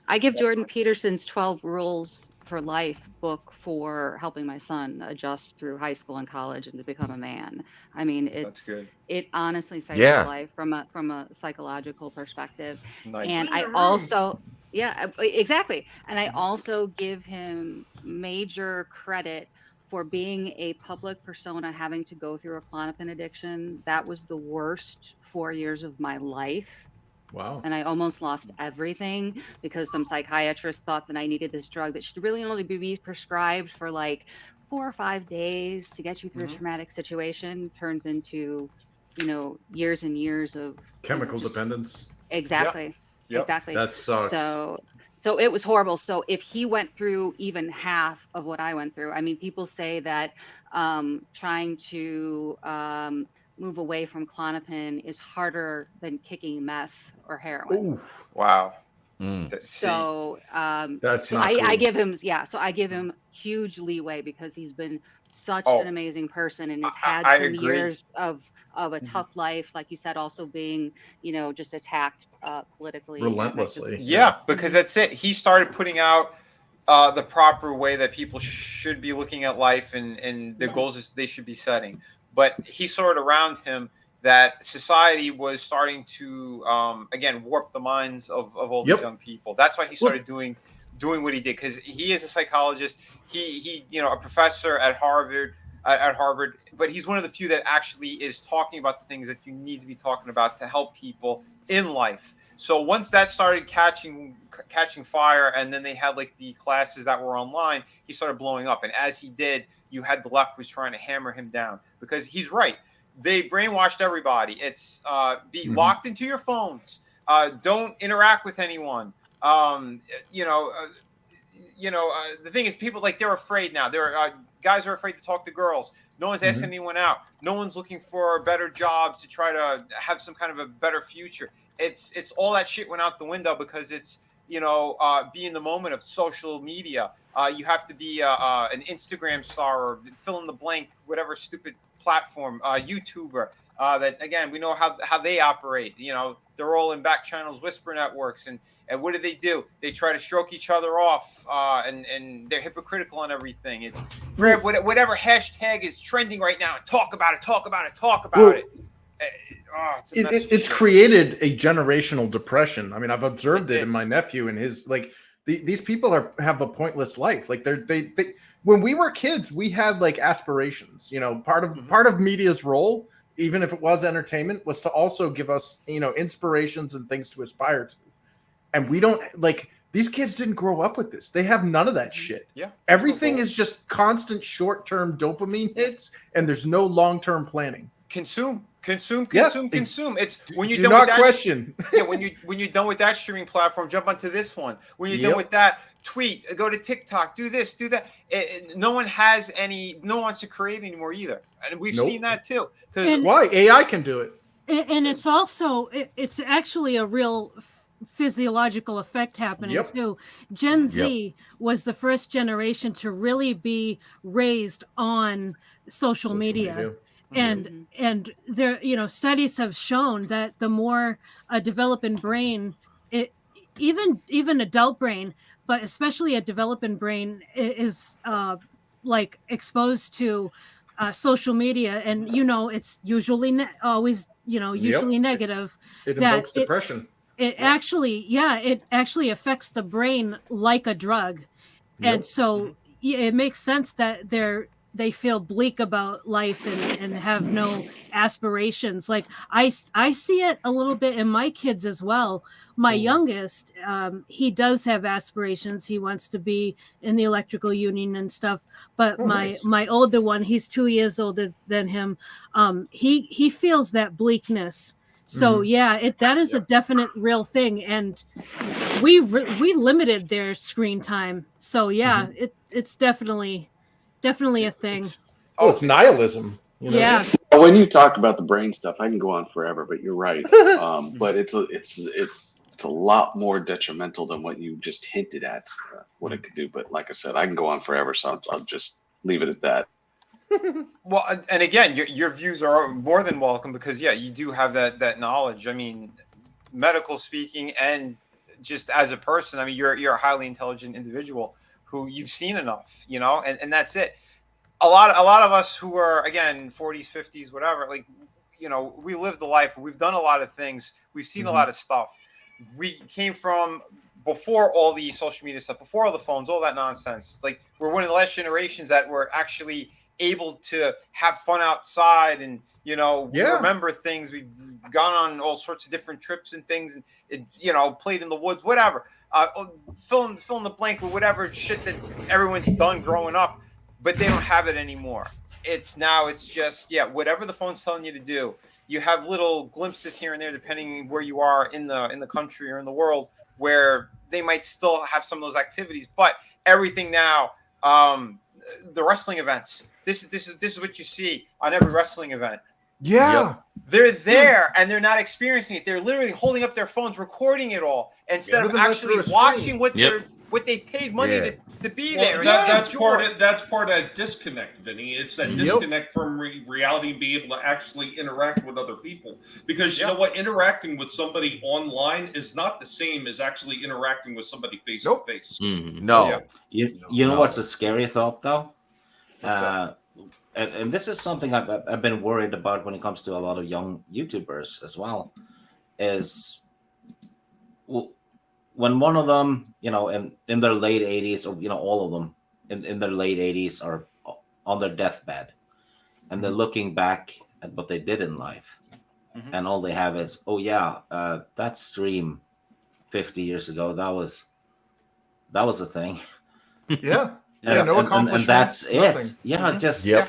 I give Jordan Peterson's 12 Rules for Life book for helping my son adjust through high school and college and to become a man. I mean, that's good. It honestly saves his life from a psychological perspective. Nice. And I also, exactly. And I also give him major credit for being a public persona, having to go through a Klonopin addiction. That was the worst 4 years of my life. Wow. And I almost lost everything because some psychiatrist thought that I needed this drug that should really only be prescribed for like 4 or 5 days to get you through a traumatic situation. Turns into, years and years of chemical dependence. Exactly. Yep. Exactly. That sucks. So it was horrible. So if he went through even half of what I went through, I mean, people say that trying to move away from Klonopin is harder than kicking meth or heroin. Ooh. Wow. So that's not cool. I give him I give him huge leeway because he's been such an amazing person and has had some years of a tough life, like you said, also being just attacked politically relentlessly. Because that's it. He started putting out the proper way that people should be looking at life and the goals they should be setting. But he saw it around him that society was starting to, again, warp the minds of all these young people. That's why he started doing doing what he did, because he is a psychologist. He a professor at Harvard, but he's one of the few that actually is talking about the things that you need to be talking about to help people in life. So once that started catching fire, and then they had like the classes that were online, he started blowing up. And as he did, you had the left was trying to hammer him down, because he's right. They brainwashed everybody. It's be locked into your phones. Don't interact with anyone. The thing is, people they're afraid now. Guys are afraid to talk to girls. No one's asking anyone out. No one's looking for better jobs to try to have some kind of a better future. It's all that shit went out the window, because it's be in the moment of social media. You have to be an Instagram star, or fill in the blank, whatever stupid platform, YouTuber. That again, we know how they operate. They're all in back channels, whisper networks, and what do? They try to stroke each other off, and they're hypocritical on everything. It's grab whatever hashtag is trending right now and talk about it. It's created a generational depression. I mean, I've observed it in my nephew and his these people have a pointless life. Like they when we were kids, we had like aspirations. Part of media's role, even if it was entertainment, was to also give us inspirations and things to aspire to. And we don't these kids didn't grow up with this. They have none of that shit. Yeah. Everything is just constant short-term dopamine hits, and there's no long-term planning. Consume. It's when you're do done not with that question. when you're done with that streaming platform, jump onto this one. When you're done with that, tweet, go to TikTok, do this, do that. No one wants to create anymore either, and we've seen that too. Because why AI can do it, and it's also it's actually a real physiological effect happening too. Gen Z was the first generation to really be raised on social media. And there, studies have shown that the more a developing brain, even adult brain, but especially a developing brain is exposed to social media, and it's usually always usually negative. It invokes depression. It actually affects the brain like a drug, and so it makes sense that they feel bleak about life and have no aspirations. Like I see it a little bit in my kids as well. My youngest, he does have aspirations. He wants to be in the electrical union and stuff. But my older one, he's 2 years older than him. He feels that bleakness. So that is a definite real thing, and we limited their screen time. So it's definitely a thing. It's nihilism. Yeah. When you talk about the brain stuff, I can go on forever, but you're right. But it's a lot more detrimental than what you just hinted at, what it could do. But like I said, I can go on forever, so I'll just leave it at that. Well, and again, your views are more than welcome, because you do have that knowledge. I mean, medical speaking, and just as a person, I mean, you're a highly intelligent individual who you've seen enough, and that's it. A lot of us who are, again, 40s, 50s, whatever, we lived the life. We've done a lot of things. We've seen a lot of stuff. We came from before all the social media stuff, before all the phones, all that nonsense. We're one of the last generations that were actually able to have fun outside, and we remember things. We've gone on all sorts of different trips and things, and played in the woods, whatever. Fill in the blank with whatever shit that everyone's done growing up, but they don't have it anymore. It's just whatever the phone's telling you to do. You have little glimpses here and there, depending where you are in the country or in the world, where they might still have some of those activities. But everything now, the wrestling events. This is what you see on every wrestling event. Yeah. They're there and they're not experiencing it. They're literally holding up their phones, recording it all, instead of actually watching what they paid money to be there. That's part of that disconnect, Vinny. It's that disconnect from reality, and being able to actually interact with other people. Because you know what, interacting with somebody online is not the same as actually interacting with somebody face to face. No. You know what's a scary thought though? And this is something I've been worried about when it comes to a lot of young YouTubers as well, is when one of them, in their late 80s, or all of them in their late 80s are on their deathbed, and they're looking back at what they did in life, and all they have is, that stream 50 years ago, that was a thing. Yeah. No accomplishment, and that's nothing. it. Yeah,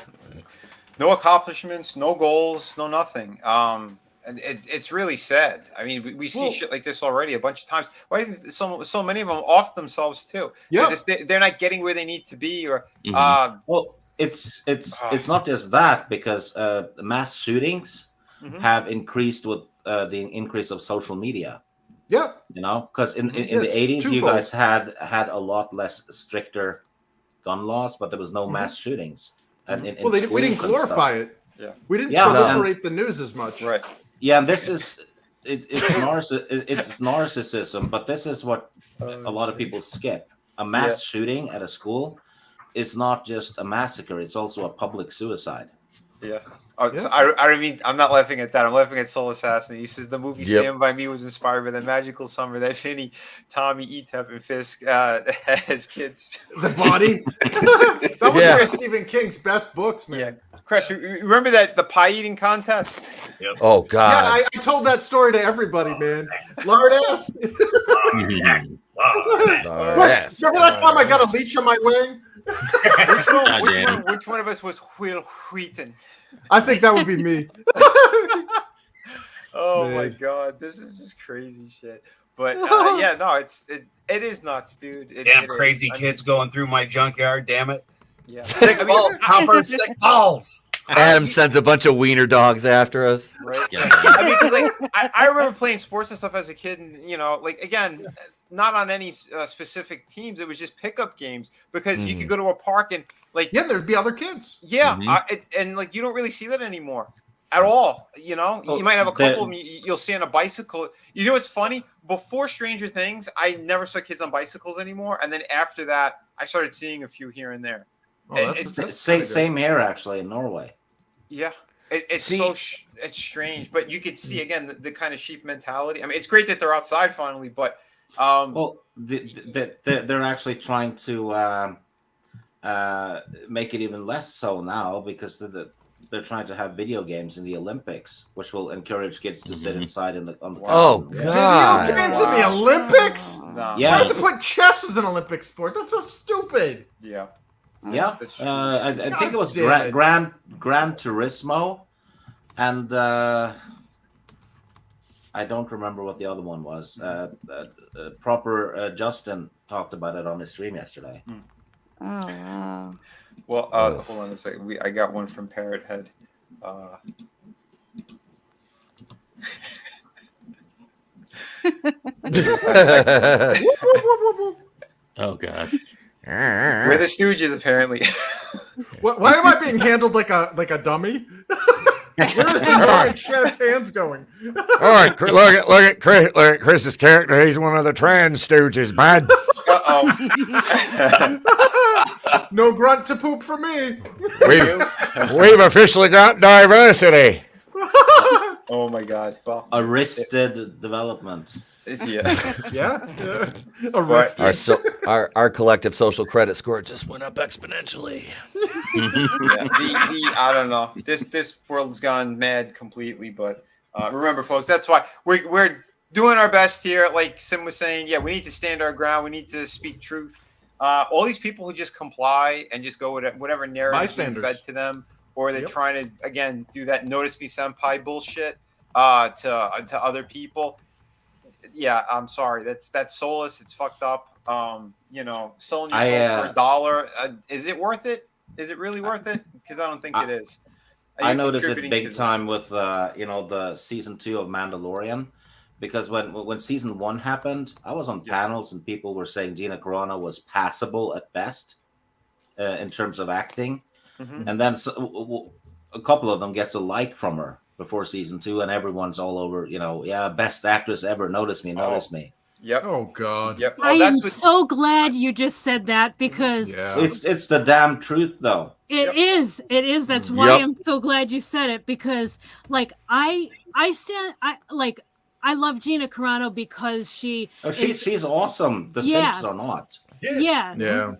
no accomplishments, no goals, no nothing. And it's really sad. I mean, we see shit like this already a bunch of times. Why do you think so many of them off themselves too? Yeah, if they're not getting where they need to be, or it's not just that, because mass shootings have increased with the increase of social media. Yeah, because in the 80s, you guys had a lot less stricter gun laws, but there was no mass shootings. And we didn't glorify it. Yeah, we didn't proliferate the news as much. Right. Yeah, and this is it's narcissism, but this is what a lot of people skip. A mass shooting at a school is not just a massacre; it's also a public suicide. Yeah. Oh, so I mean, I'm not laughing at that. I'm laughing at Soul Assassin. He says the movie Stand By Me was inspired by the magical summer that Finney, Tommy, Etep, and Fisk as kids. The Body. That was one of Stephen King's best books, man. Yeah. Crash, remember the pie eating contest? Yep. Oh, God. Yeah, I told that story to everybody, man. Lard ass. Lard ass. Remember that time I got a leech on my wing? Which one of us was Will Wheaton? I think that would be me. Oh my God, this is just crazy shit. But it is nuts, dude. Damn crazy kids going through my junkyard. Damn it. Yeah. Sick balls, Hopper. Sick balls. Adam sends a bunch of wiener dogs after us. Right. I mean, because I remember playing sports and stuff as a kid, and again, not on any specific teams. It was just pickup games because you could go to a park and there'd be other kids. Yeah, and you don't really see that anymore at all. You might have a couple of them you'll see on a bicycle. You know what's funny? Before Stranger Things, I never saw kids on bicycles anymore, and then after that, I started seeing a few here and there. Oh, that's same here actually in Norway. Yeah, it's it's strange, but you could see again the kind of sheep mentality. I mean, it's great that they're outside finally, but they're actually trying to make it even less so now because they're trying to have video games in the Olympics, which will encourage kids to sit inside on the God! Video games in the Olympics? No. Yes. Why do they put chess as an Olympic sport? That's so stupid. Yeah. Yeah, I think it was Gran Turismo, and I don't remember what the other one was. Proper Justin talked about it on his stream yesterday. Oh wow. Well, hold on a second. I got one from Parrot Head. Oh God. We're the Stooges, apparently. Why am I being handled like a dummy? Where is Lauren Chef's hands going? All right, look at Chris. Look at Chris's character. He's one of the trans stooges, man. No grunt to poop for me. We've officially got diversity. Oh my God! Well, arrested development. Yeah. Arrested. Our collective social credit score just went up exponentially. I don't know. This world's gone mad completely. But remember, folks, that's why we're doing our best here. Like Sim was saying, we need to stand our ground. We need to speak truth. All these people who just comply and just go with whatever narrative is fed to them, or they're trying to again do that "notice me, senpai" bullshit to other people. Yeah, I'm sorry. That's soulless. It's fucked up. Selling your soul for $1. Is it worth it? Is it really worth it? Because I don't think it is. I noticed it big time with the season 2 of Mandalorian, because when season 1 happened, I was on panels and people were saying Gina Carano was passable at best in terms of acting, and then a couple of them gets a like from her before season 2, and everyone's all over, best actress ever. Notice me. Yep. Oh God. Yep. I am so glad you just said that because it's the damn truth, though. It is. That's why I'm so glad you said it, because I I love Gina Carano because she. Oh, she's awesome. The Simps are not. Yeah.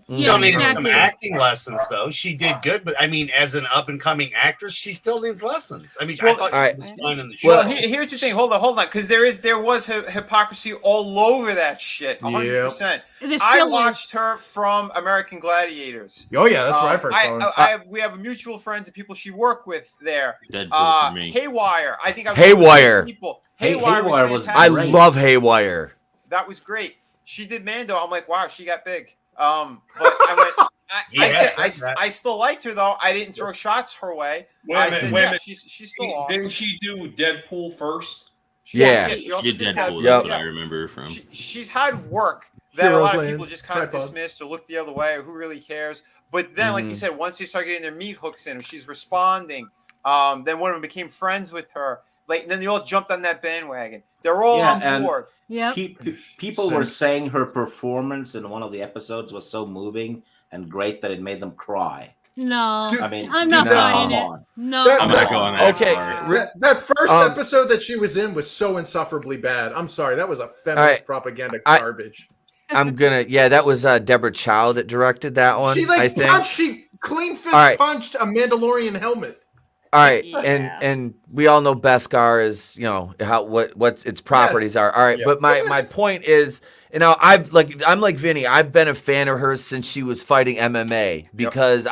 Still needed some exactly. acting lessons, though. She did good, but I mean, as an up and coming actress, she still needs lessons. I mean, I thought she was fine in the show. Well, here's the thing. Hold on, because there was hypocrisy all over that shit. 100%. I watched her from American Gladiators. Oh yeah, that's where I first saw her. We have mutual friends and people she worked with there. Deadpool for me. Haywire. I think Haywire. People. Haywire was I fantastic. love Haywire. That was great. She did Mando. I'm like, wow, she got big. But I went. I still liked her though. I didn't throw shots her way. Wait a minute. She's still awesome. Didn't she do Deadpool first? Yeah. She also She did did that. Deadpool. That's what I remember her from. She's had work that a lot of Heroes people Land, just kind of Tripod. dismissed or looked the other way. Or who really cares? But then, like you said, once they start getting their meat hooks in, she's responding. Then one of them became friends with her. Like, and then they all jumped on that bandwagon. They're all on board. Yeah. People were saying her performance in one of the episodes was so moving and great that it made them cry. No, I mean, I'm not buying it. No, I'm not going that Okay. far. That first episode that she was in was so insufferably bad. I'm sorry, that was a feminist propaganda garbage. I'm gonna. Yeah, that was Deborah Chow that directed that one. She I think. she clean fist punched a Mandalorian helmet. All right, and we all know Beskar is, what its properties are. All right, but my point is, I'm like Vinny. I've been a fan of hers since she was fighting MMA because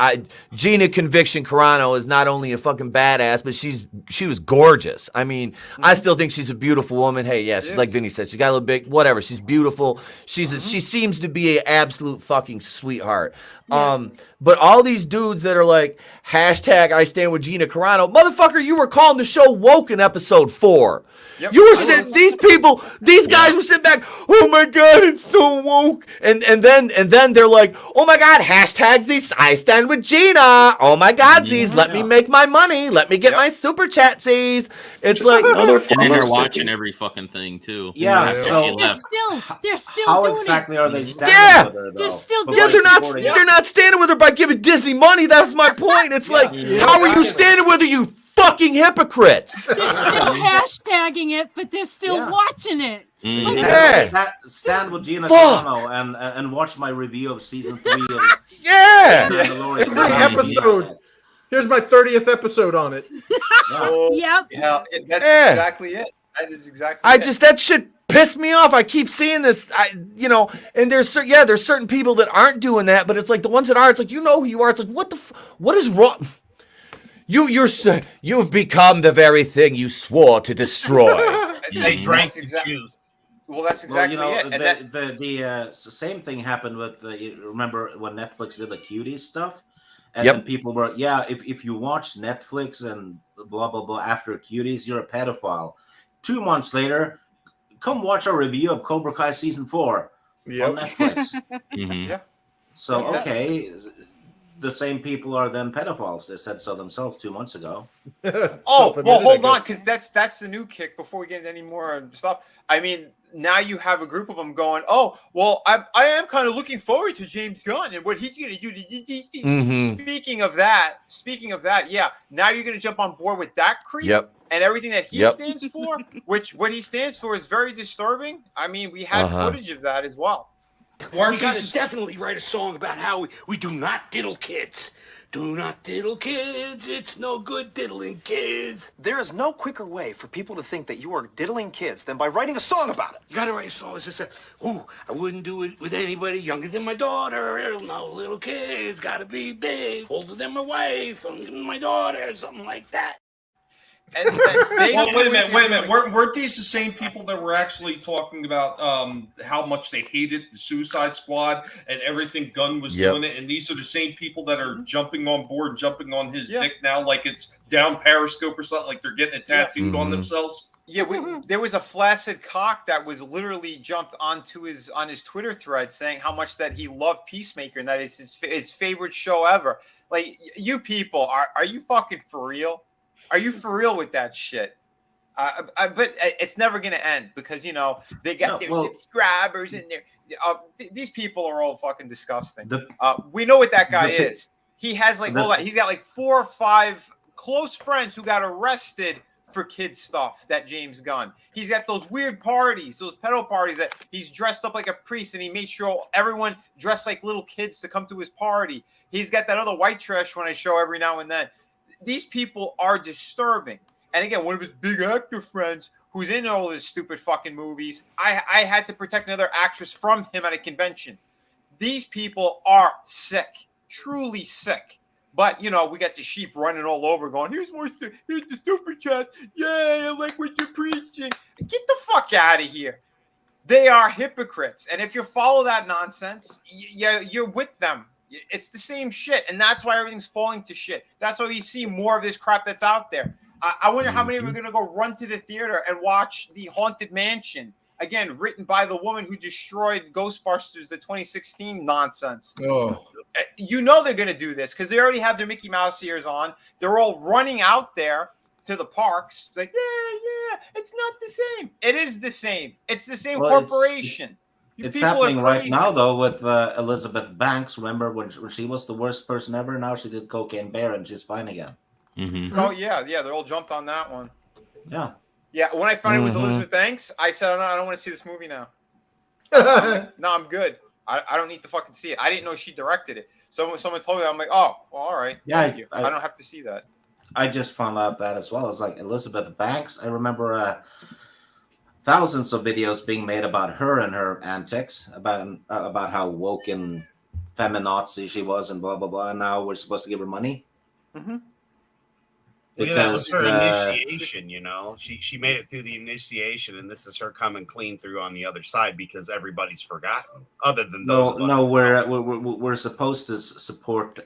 Gina Conviction Carano is not only a fucking badass, but she was gorgeous. I mean, I still think she's a beautiful woman. Hey, yes, like Vinny said, she got a little big, whatever. She's beautiful. She seems to be an absolute fucking sweetheart. But all these dudes that are like hashtag I stand with Gina Carano, motherfucker, you were calling the show woke in episode 4. You were sitting, these guys were sitting back, oh my god, it's so woke. And then they're like, oh my god, hashtags these I stand with Gina. Oh my godsies, let me make my money. Let me get my super chatsies. It's like and then they're watching every fucking thing too. Yeah, After so- she left. They're still How doing exactly it. are they standing with her, though? They're still Yeah, doing they're not standing with her by giving Disney money. That's my point. It's like, how are you standing with her, you fucking hypocrites? They're still hashtagging it, but they're still watching it. Stand with Gina Fuck. Carano and watch my review of season 3 of Yeah. Every episode. Here's my 30th episode on it. Yep. Yeah, that's exactly it. That is exactly it. That shit pissed me off. I keep seeing this, and there's certain people that aren't doing that, but it's like the ones that are, it's like, you know who you are. It's like, what is wrong? You've become the very thing you swore to destroy. They drank the juice. Well, that's exactly it. And the same thing happened with you remember when Netflix did the cuties stuff, and Yep. then people were if you watch Netflix and blah blah blah after cuties, you're a pedophile. 2 months later, come watch our review of Cobra Kai season 4 on Netflix. Yeah. So the same people are then pedophiles. They said so themselves 2 months ago. Oh, well, hold on, because that's the new kick. Before we get into any more stuff, I mean, now you have a group of them going, oh, well, I am kind of looking forward to James Gunn and what he's going to do. Speaking of that, yeah, now you're going to jump on board with that creep and everything that he stands for, which what he stands for is very disturbing. I mean, we had footage of that as well. We gotta definitely write a song about how we do not diddle kids. Do not diddle kids. It's no good diddling kids. There is no quicker way for people to think that you are diddling kids than by writing a song about it. You gotta write a song that says, ooh, I wouldn't do it with anybody younger than my daughter. No little kids, gotta be big, older than my wife, younger than my daughter, something like that. And that's Well, wait a minute. Weren't these the same people that were actually talking about how much they hated the Suicide Squad and everything Gunn was doing it? And these are the same people that are jumping on board, jumping on his dick now like it's down Periscope or something, like they're getting it tattooed on themselves? Yeah, there was a flaccid cock that was literally jumped onto his Twitter thread saying how much that he loved Peacemaker and that is his favorite show ever. Like, you people, are you fucking for real? Are you for real with that shit? But it's never going to end because, they got their subscribers in there. These people are all fucking disgusting. We know what that guy is. He has he's got 4 or 5 close friends who got arrested for kids stuff, that James Gunn. He's got those weird parties, those pedo parties that he's dressed up like a priest and he made sure everyone dressed like little kids to come to his party. He's got that other white trash when I show every now and then. These people are disturbing. And again, one of his big actor friends who's in all his stupid fucking movies, I had to protect another actress from him at a convention. These people are sick, truly sick. But, you know, we got the sheep running all over going, here's the super chat. Yeah, I like what you're preaching. Get the fuck out of here. They are hypocrites. And if you follow that nonsense, you're with them. It's the same shit. And that's why everything's falling to shit. That's why we see more of this crap that's out there. I wonder how many of them are going to go run to the theater and watch The Haunted Mansion. Again, written by the woman who destroyed Ghostbusters, the 2016 nonsense. Oh. You know they're going to do this because they already have their Mickey Mouse ears on. They're all running out there to the parks. It's like, yeah, it's not the same. It is the same. It's the same corporation. It's happening right now, though, with Elizabeth Banks. Remember when she was the worst person ever? Now she did Cocaine Bear and she's fine again. Mm-hmm. Oh, yeah. They all jumped on that one. Yeah. Yeah, when I found it was Elizabeth Banks, I said, I don't want to see this movie now. I'm good. I don't need to fucking see it. I didn't know she directed it. Someone told me that. I'm like, oh, well, all right. Yeah, Thank you. I don't have to see that. I just found out that as well. It's like Elizabeth Banks. I remember thousands of videos being made about her and her antics, about how woke and feminazi she was and blah, blah, blah. And now we're supposed to give her money. Mm-hmm. Because that was her initiation, you know. She made it through the initiation, and this is her coming clean through on the other side because everybody's forgotten. Other than those, we're supposed to support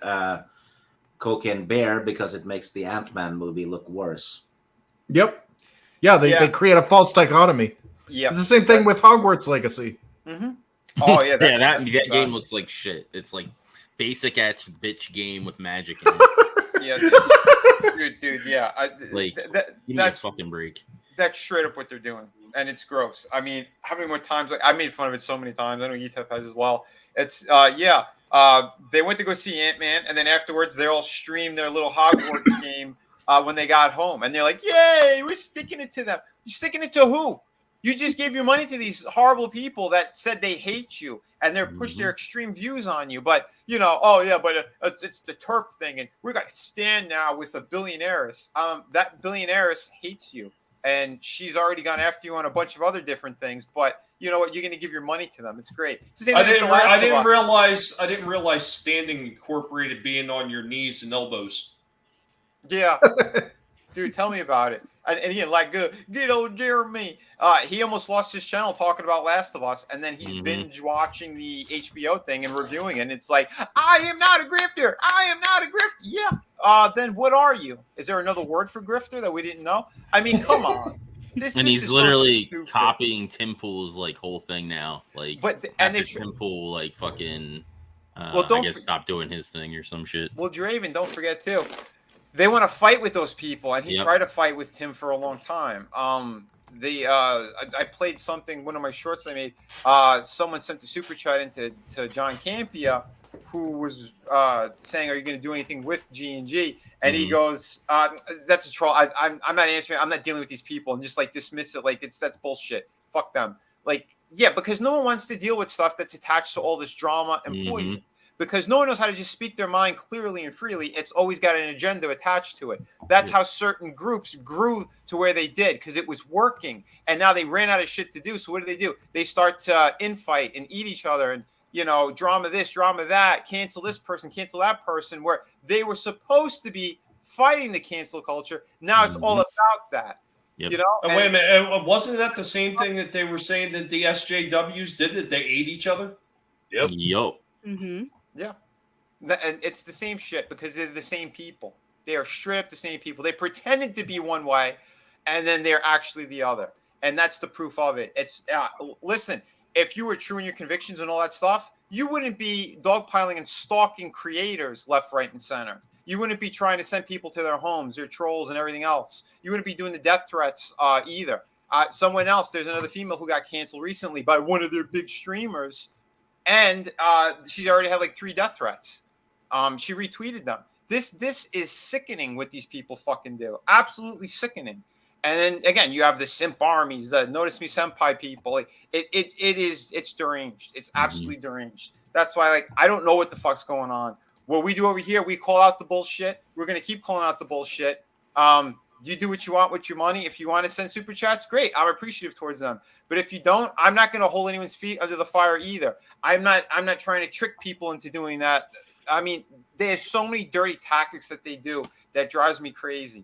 Cocaine Bear because it makes the Ant-Man movie look worse. Yep. Yeah, they create a false dichotomy. Yeah, it's the same thing with Hogwarts Legacy. Mm-hmm. Oh yeah, that game looks like shit. It's like basic ass bitch game with magic in it. Yeah, dude, yeah. That's fucking break. That's straight up what they're doing, and it's gross. I mean, how many more times? Like I made fun of it so many times. I know Etep has as well. It's they went to go see Ant-Man, and then afterwards they all streamed their little Hogwarts game when they got home, and they're like, "Yay, we're sticking it to them." You sticking it to who? You just gave your money to these horrible people that said they hate you and they're pushed their extreme views on you. But, you know, it's the turf thing. And we're going to stand now with a billionaireess. That billionaireess hates you. And she's already gone after you on a bunch of other different things. But you know what? You're going to give your money to them. It's great. It's the same thing with The Last of Us. I didn't realize standing incorporated being on your knees and elbows. Yeah. Dude, tell me about it. And again, like good old Jeremy. He almost lost his channel talking about Last of Us, and then he's binge watching the HBO thing and reviewing it. And it's like, I am not a grifter. I am not a grifter. Yeah. Then what are you? Is there another word for grifter that we didn't know? I mean, come on. He's literally copying Tim Pool's like whole thing now. Like, Tim Pool like fucking. I guess stop doing his thing or some shit. Well, Draven, don't forget too. They want to fight with those people, and he tried to fight with Tim for a long time. I played something, one of my shorts I made. Someone sent the super chat into John Campia, who was saying, "Are you going to do anything with G&G?" And he goes, "That's a troll. I'm not answering. I'm not dealing with these people," and just like dismiss it like that's bullshit. Fuck them. Like, yeah, because no one wants to deal with stuff that's attached to all this drama and poison. Because no one knows how to just speak their mind clearly and freely. It's always got an agenda attached to it. That's how certain groups grew to where they did, because it was working. And now they ran out of shit to do. So what do? They start to infight and eat each other and, you know, drama this, drama that, cancel this person, cancel that person, where they were supposed to be fighting the cancel culture. Now it's all about that. Yep. You know? And wait a minute. Wasn't that the same thing that they were saying that the SJWs did, that they ate each other? Yep. Mm-hmm. Yeah. And it's the same shit because they're the same people. They are straight up the same people. They pretended to be one way, and then they're actually the other. And that's the proof of it. It's listen, if you were true in your convictions and all that stuff, you wouldn't be dogpiling and stalking creators left, right, and center. You wouldn't be trying to send people to their homes, their trolls, and everything else. You wouldn't be doing the death threats either. Someone else, there's another female who got canceled recently by one of their big streamers. And she already had like 3 death threats. She retweeted them. This is sickening what these people fucking do. Absolutely sickening. And then again, you have the simp armies, the notice me senpai people. It's deranged. It's absolutely deranged. That's why, like, I don't know what the fuck's going on. What we do over here, we call out the bullshit. We're gonna keep calling out the bullshit. You do what you want with your money. If you want to send super chats, great. I'm appreciative towards them. But if you don't, I'm not going to hold anyone's feet under the fire either. I'm not trying to trick people into doing that. I mean, there's so many dirty tactics that they do that drives me crazy.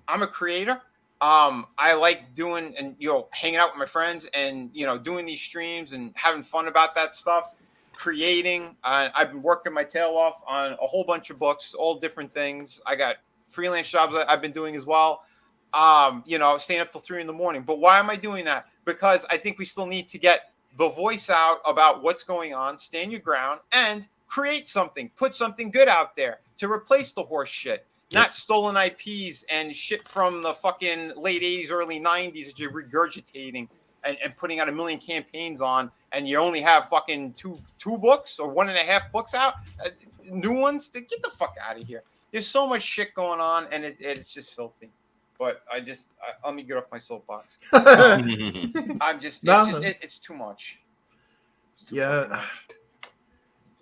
I'm a creator. I like doing and hanging out with my friends and doing these streams and having fun about that stuff. Creating. I've been working my tail off on a whole bunch of books, all different things. I got freelance jobs that I've been doing as well. Staying up till 3 a.m. But why am I doing that? Because I think we still need to get the voice out about what's going on, stand your ground, and create something, put something good out there to replace the horse shit. Not stolen IPs and shit from the fucking late 80s, early 90s that you're regurgitating and putting out a million campaigns on, and you only have fucking two books or 1.5 books out, new ones. Get the fuck out of here. There's so much shit going on, and it's just filthy. But let me get off my soapbox. It's too much. Yeah.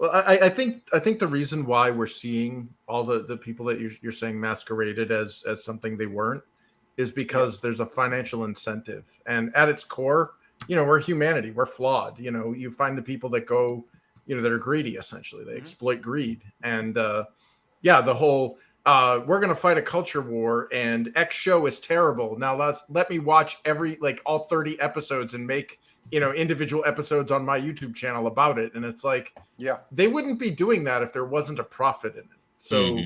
Well, I think the reason why we're seeing all the people that you're saying masqueraded as something they weren't is because there's a financial incentive, and at its core, we're humanity, we're flawed. You find the people that go, that are greedy. Essentially, they exploit greed, and the whole we're gonna fight a culture war, and X show is terrible. Now let me watch all 30 episodes and make individual episodes on my YouTube channel about it. And it's like, they wouldn't be doing that if there wasn't a profit in it. So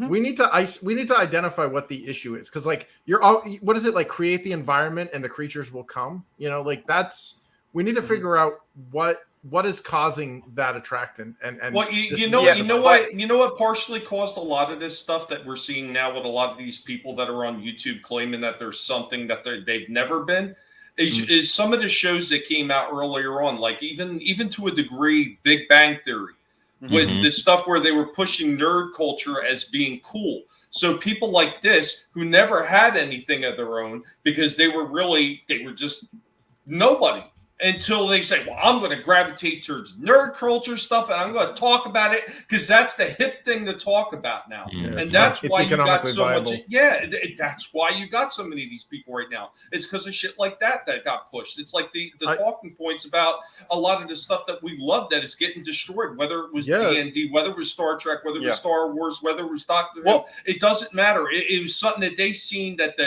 we need to identify what the issue is, because what is it, like, create the environment and the creatures will come. We need to figure out what is causing that attractant. And well, you know what partially caused a lot of this stuff that we're seeing now with a lot of these people that are on YouTube claiming that there's something that they've never been. Is some of the shows that came out earlier on, like even to a degree, Big Bang Theory, with the stuff where they were pushing nerd culture as being cool. So people like this, who never had anything of their own, because they were just nobody, until they say, well, I'm going to gravitate towards nerd culture stuff, and I'm going to talk about it because that's the hip thing to talk about now. And that's why you got so much. Yeah, that's why you got so many of these people right now. It's because of shit like that got pushed. It's like the talking points about a lot of the stuff that we love that is getting destroyed, whether it was D&D, whether it was Star Trek, whether it was Star Wars, whether it was Doctor Who. It doesn't matter. It was something that they seen that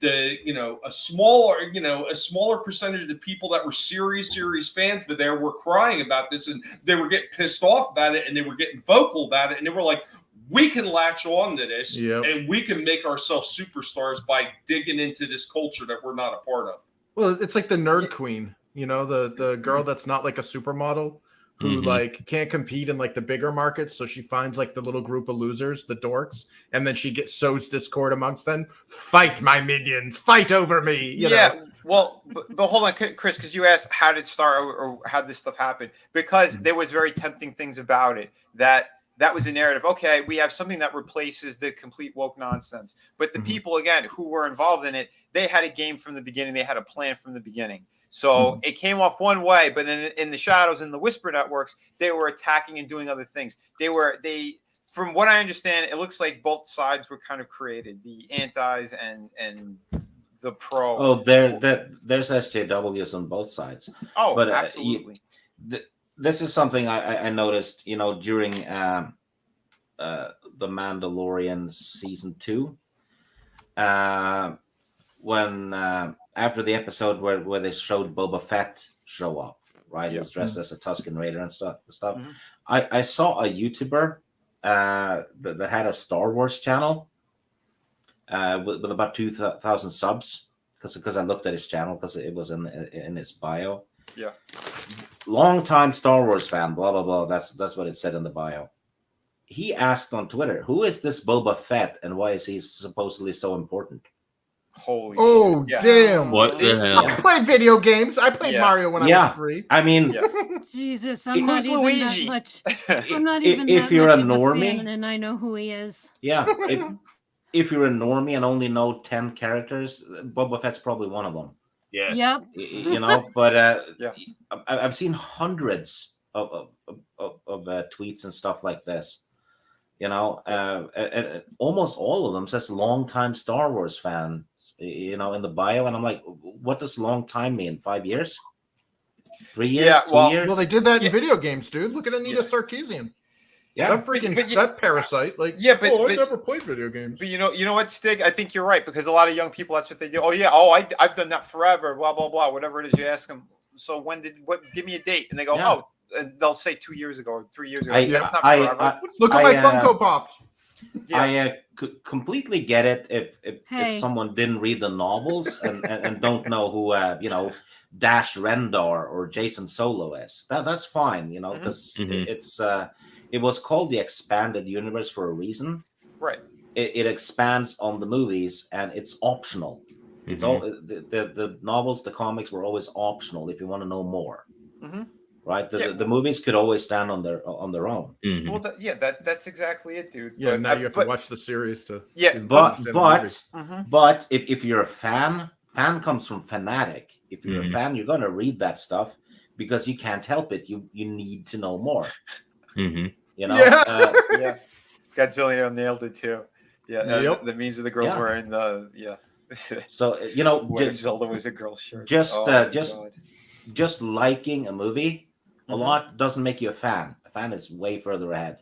a smaller percentage of the people that were serious fans but there were crying about this, and they were getting pissed off about it, and they were getting vocal about it, and they were like, we can latch on to this, and we can make ourselves superstars by digging into this culture that we're not a part of. Well, it's like the nerd queen, the girl that's not like a supermodel, who can't compete in the bigger markets, so she finds the little group of losers, the dorks, and then she sows discord amongst them. Fight, my minions! Fight over me! You know? Well, but hold on, Chris, because you asked how did it start or how did this stuff happen? Because there was very tempting things about it that was a narrative. Okay, we have something that replaces the complete woke nonsense. But the people, again, who were involved in it, they had a game from the beginning. They had a plan from the beginning. So it came off one way, but then in the shadows, in the whisper networks, they were attacking and doing other things. From what I understand, it looks like both sides were kind of created, the antis and the pro. Oh, there's SJWs on both sides. Oh, but, absolutely. This is something I noticed, during The Mandalorian season 2, when after the episode where they showed Boba Fett show up, right? He was dressed as a Tusken Raider and stuff. I saw a YouTuber that had a Star Wars channel with about 2,000 subs, because I looked at his channel because it was in his bio. Yeah. Long time Star Wars fan, blah blah blah. That's what it said in the bio. He asked on Twitter, "Who is this Boba Fett, and why is he supposedly so important?" Holy shit. Damn. What the hell? I played video games. I played Mario when I was 3. I mean, Jesus, I'm not even Luigi? that much. I'm not even if that you're much a of normie, fan, and I know who he is. Yeah. if you're a normie and only know 10 characters, Boba Fett's probably one of them. Yeah. Yep. You know, but Yeah. I've seen hundreds of tweets and stuff like this. You know, and almost all of them says longtime Star Wars fan. You know, in the bio, and I'm like, what does long time mean? 5 years? 3 years? Yeah, 2 well- years? Well, they did that in video games, dude. Look at Anita Sarkeesian. Yeah. That freaking But you- that parasite. Like, Yeah, but- I but- never played video games. But you know what, Stig? I think you're right, because a lot of young people, that's what they do. Oh yeah, I've done that forever. Blah blah blah. Whatever it is, you ask them. So give me a date, and they go, Yeah. and they'll say 2 years ago or 3 years ago. That's not I- forever. I- Look at my Funko Pops. I completely get it if Hey. someone didn't read the novels and don't know who you know, Dash Rendar or Jason Solo is. That's fine, you know, because it was called the expanded universe for a reason. Right. It expands on the movies and it's optional. It's all the novels, the comics were always optional if you want to know more. Mhm. Right? Yeah. The movies could always stand on their own. Well, that's exactly it, dude. Yeah, But, now you have to watch the series to. Yeah, to But understand the movie. but if you're a fan comes from fanatic. If you're a fan, you're gonna read that stuff because you can't help it. You need to know more. You know. Yeah. Godzilla nailed it too. Yeah, Yep. the memes of the girls Yeah. wearing the So you know, what if Zelda was a girl shirt. just Oh, my just God. just liking a movie a lot doesn't make you a fan. A fan is way further ahead.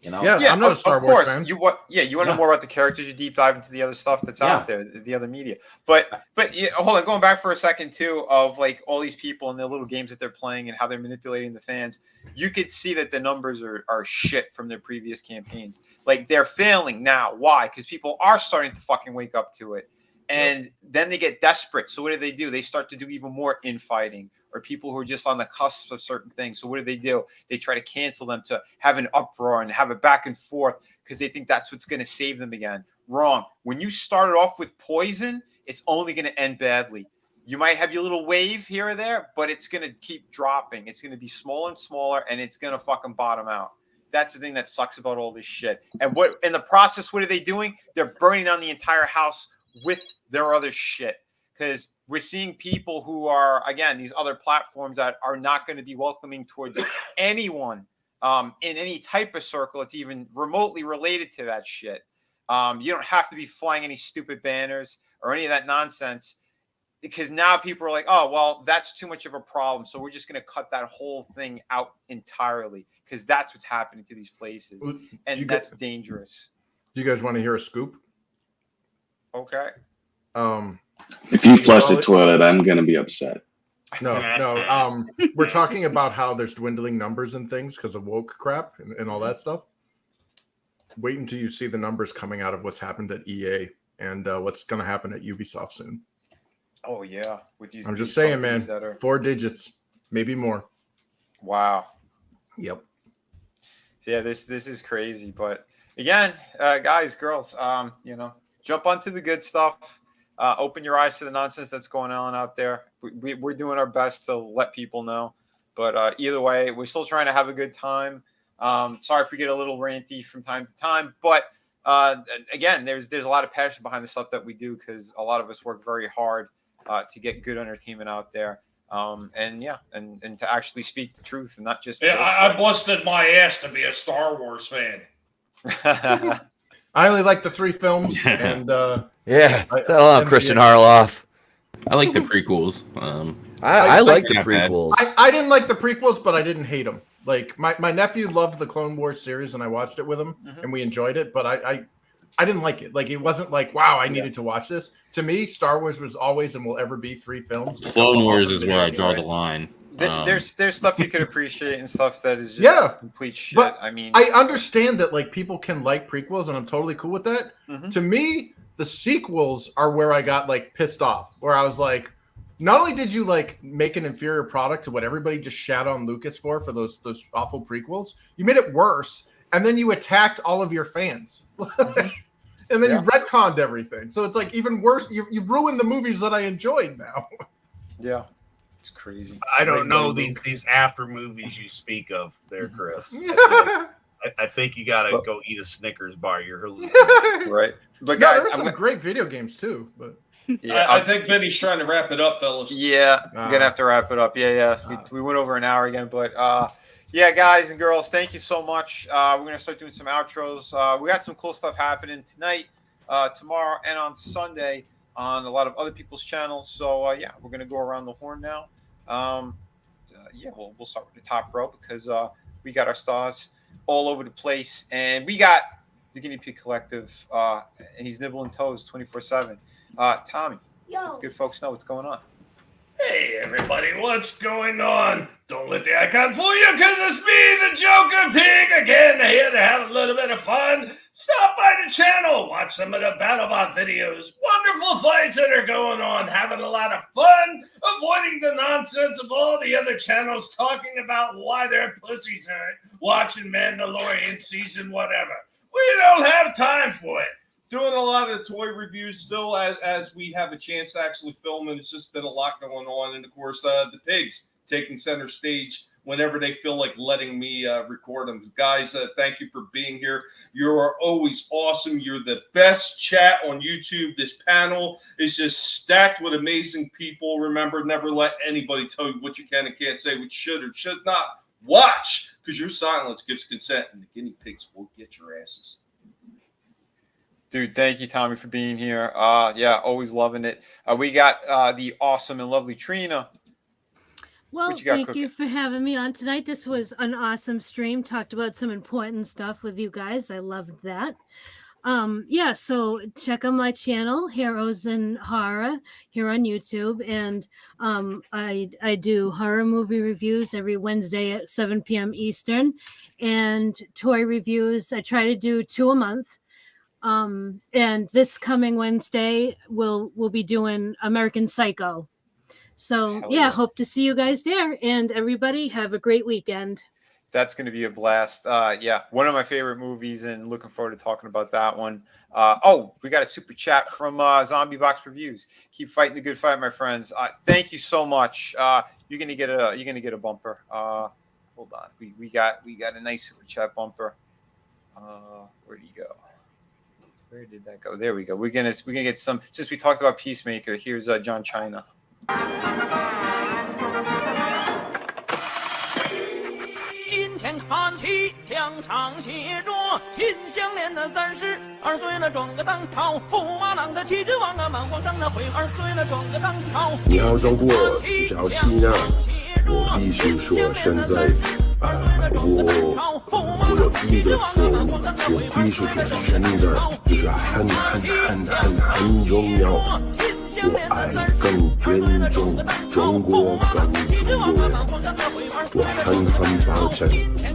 You know. Yeah, I'm not a Star of Wars course. fan. You want to know more about the characters. You deep dive into the other stuff that's out there, the other media. But yeah, hold on, going back for a second too, of like all these people and their little games that they're playing and how they're manipulating the fans. You could see that the numbers are shit from their previous campaigns. Like they're failing now. Why? Because people are starting to fucking wake up to it. And then they get desperate. So what do? They start to do even more infighting, or people who are just on the cusp of certain things. So what do? They try to cancel them, to have an uproar and have a back and forth because they think that's what's going to save them again. Wrong. When you started off with poison, it's only going to end badly. You might have your little wave here or there, but it's going to keep dropping. It's going to be smaller and smaller, and it's going to fucking bottom out. That's the thing that sucks about all this shit. And what in the process, what are they doing? They're burning down the entire house with their other shit, because we're seeing people who are, again, these other platforms that are not going to be welcoming towards anyone in any type of circle that's even remotely related to that shit. You don't have to be flying any stupid banners or any of that nonsense, because now people are like, oh, well, that's too much of a problem, so we're just going to cut that whole thing out entirely, because that's what's happening to these places, and that's dangerous. Do you guys want to hear a scoop? Okay. If you flush the toilet, I'm gonna be upset. No. We're talking about how there's dwindling numbers and things because of woke crap and all that stuff. Wait until you see the numbers coming out of what's happened at EA and what's going to happen at Ubisoft soon. Oh yeah, with these. I'm just saying, man. That are... 4 digits, maybe more. Wow. Yep. Yeah, this is crazy, but again, guys, girls, jump onto the good stuff. Open your eyes to the nonsense that's going on out there. We're doing our best to let people know, but either way, we're still trying to have a good time. Sorry if we get a little ranty from time to time, but again, there's a lot of passion behind the stuff that we do, because a lot of us work very hard to get good entertainment out there. And to actually speak the truth and not just. Yeah, I busted my ass to be a Star Wars fan. I only like the 3 films, and Christian Harloff. I like the prequels. I like the prequels. I didn't like the prequels, but I didn't hate them. Like my nephew loved the Clone Wars series, and I watched it with him, and we enjoyed it. But I didn't like it. Like it wasn't like, wow, I needed to watch this. To me, Star Wars was always and will ever be 3 films. Clone Wars is where I draw the line. There's stuff you could appreciate and stuff that is just complete shit. But I mean, I understand that like people can like prequels, and I'm totally cool with that. To me, the sequels are where I got like pissed off, where I was like, not only did you like make an inferior product to what everybody just shat on Lucas for those awful prequels, you made it worse, and then you attacked all of your fans. And then you retconned everything. So it's like even worse. You've ruined the movies that I enjoyed now. Yeah. It's crazy. I don't know these after movies you speak of there, Chris. I think you gotta go eat a Snickers bar. You're hallucinating. Right. But No, guys, there's some great video games too. But I think Vinny's trying to wrap it up, fellas. Yeah, I'm gonna have to wrap it up. We went over an hour again, but yeah, guys and girls, thank you so much. We're gonna start doing some outros. We got some cool stuff happening tonight, tomorrow, and on Sunday on a lot of other people's channels. So yeah, we're gonna go around the horn now. Yeah, we'll start with the top row because we got our stars all over the place, and we got the Guinea Pig Collective, and he's nibbling toes 24/7. Tommy, let good folks know what's going on. Hey, everybody, what's going on? Don't let the icon fool you, because it's me, the Joker Pig, again, here to have a little bit of fun. Stop by the channel, watch some of the BattleBot videos. Wonderful fights that are going on, having a lot of fun, avoiding the nonsense of all the other channels talking about why their pussies hurt, watching Mandalorian season whatever. We don't have time for it. Doing a lot of toy reviews still as we have a chance to actually film, and it's just been a lot going on. And of course, the pigs taking center stage whenever they feel like letting me record them. Guys, thank you for being here. You are always awesome. You're the best chat on YouTube. This panel is just stacked with amazing people. Remember, never let anybody tell you what you can and can't say, what you should or should not watch, because your silence gives consent, and the guinea pigs will get your asses. Dude, thank you, Tommy, for being here. Yeah, always loving it. We got the awesome and lovely Trina. Well, thank you for having me on tonight. This was an awesome stream. Talked about some important stuff with you guys. I loved that. Yeah, so check out my channel, Heroes in Horror, here on YouTube. And I do horror movie reviews every Wednesday at 7 p.m. Eastern. And toy reviews, I try to do 2 a month. And this coming Wednesday we'll be doing American Psycho. So yeah, hope to see you guys there, and everybody have a great weekend. That's going to be a blast. Yeah, one of my favorite movies, and looking forward to talking about that one. Oh, we got a super chat from Zombie Box Reviews. Keep fighting the good fight, my friends. Thank you so much. You're gonna get a bumper. Hold on, we got a nice super chat bumper. Where do you go? Where did that go? There we go. We're gonna get some. Since we talked about Peacemaker, here's John China. 金钱看齐，两场协作，心相连的32岁了装个当朝，驸马郎的气质王啊，满皇上的22岁了装个当朝。你好，中国，我叫缇娜，我必须说，现在我有一个错误，我必须说，现在就是很重要。 我爱更尊重中国，更中国人。我很抱歉，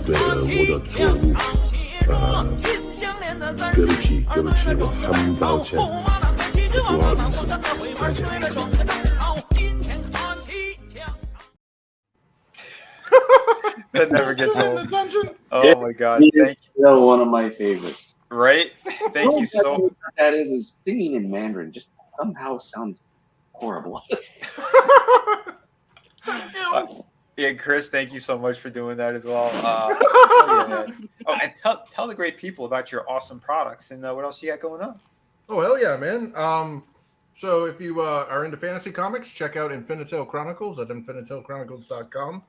对我的错误，对不起，我很抱歉，不好意思，再见。That never gets old. Oh my God! Thank you. One of my favorites. Right? Thank you so much. That is singing in Mandarin just somehow sounds horrible. Yeah, Chris, thank you so much for doing that as well. Oh, and tell the great people about your awesome products and what else you got going on. Oh, hell yeah, man. So if you are into fantasy comics, check out Infinitale Chronicles at infinitaleChronicles.com.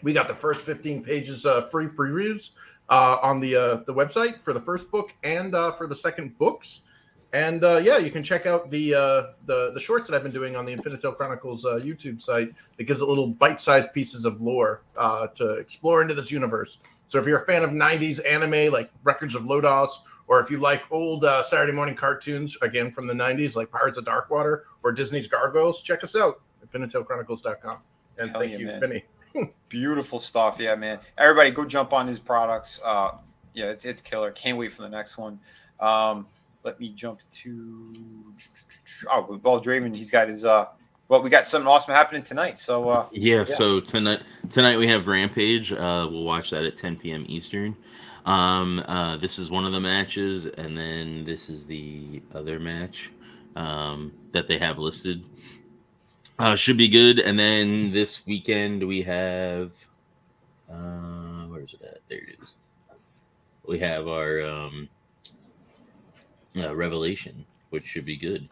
We got the first 15 pages free previews on the website for the first book and for the second books. And yeah, you can check out the shorts that I've been doing on the Infinitale Chronicles YouTube site. It gives it little bite-sized pieces of lore to explore into this universe. So if you're a fan of 90s anime like Records of Lodos, or if you like old Saturday morning cartoons, again from the 90s, like Pirates of Darkwater or Disney's Gargoyles, check us out at InfinitaleChronicles.com. And Hell thank yeah, you, man. Vinny. Beautiful stuff. Yeah, man. Everybody go jump on his products. Yeah, it's killer. Can't wait for the next one. Let me jump to Ball Draven. He's got his well, we got something awesome happening tonight. So yeah, so tonight we have Rampage. We'll watch that at 10 p.m. Eastern. This is one of the matches, and then this is the other match that they have listed. Should be good. And then this weekend we have where is it at? There it is. we have our Revelation, which should be good.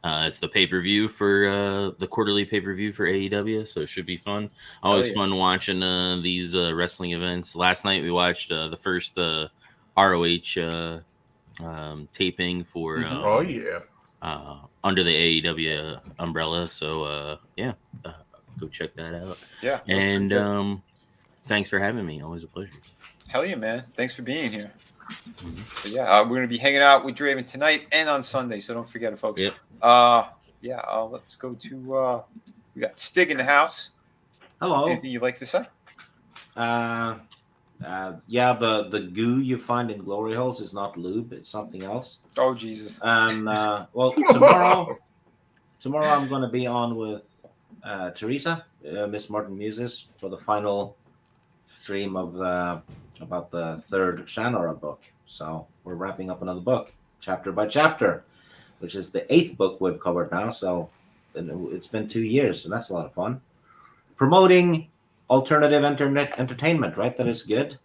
It's the pay-per-view for the quarterly pay-per-view for AEW, so it should be fun. Always fun watching these wrestling events. Last night we watched the first ROH taping for under the AEW umbrella. So go check that out. Yeah, and thanks for having me. Always a pleasure. Hell yeah, man! Thanks for being here. So yeah, we're gonna be hanging out with Draven tonight and on Sunday, so don't forget it, folks. Yep. Let's go to we got Stig in the house. Hello. Anything you'd like to say? Yeah, the goo you find in glory holes is not lube; it's something else. Oh Jesus! And well, tomorrow I'm going to be on with Teresa, Miss Martin Muses, for the final stream of about the third Shannara book. So we're wrapping up another book, chapter by chapter, which is the 8th book we've covered now. So it's been 2 years, and that's a lot of fun. Promoting alternative entertainment, right? That is good.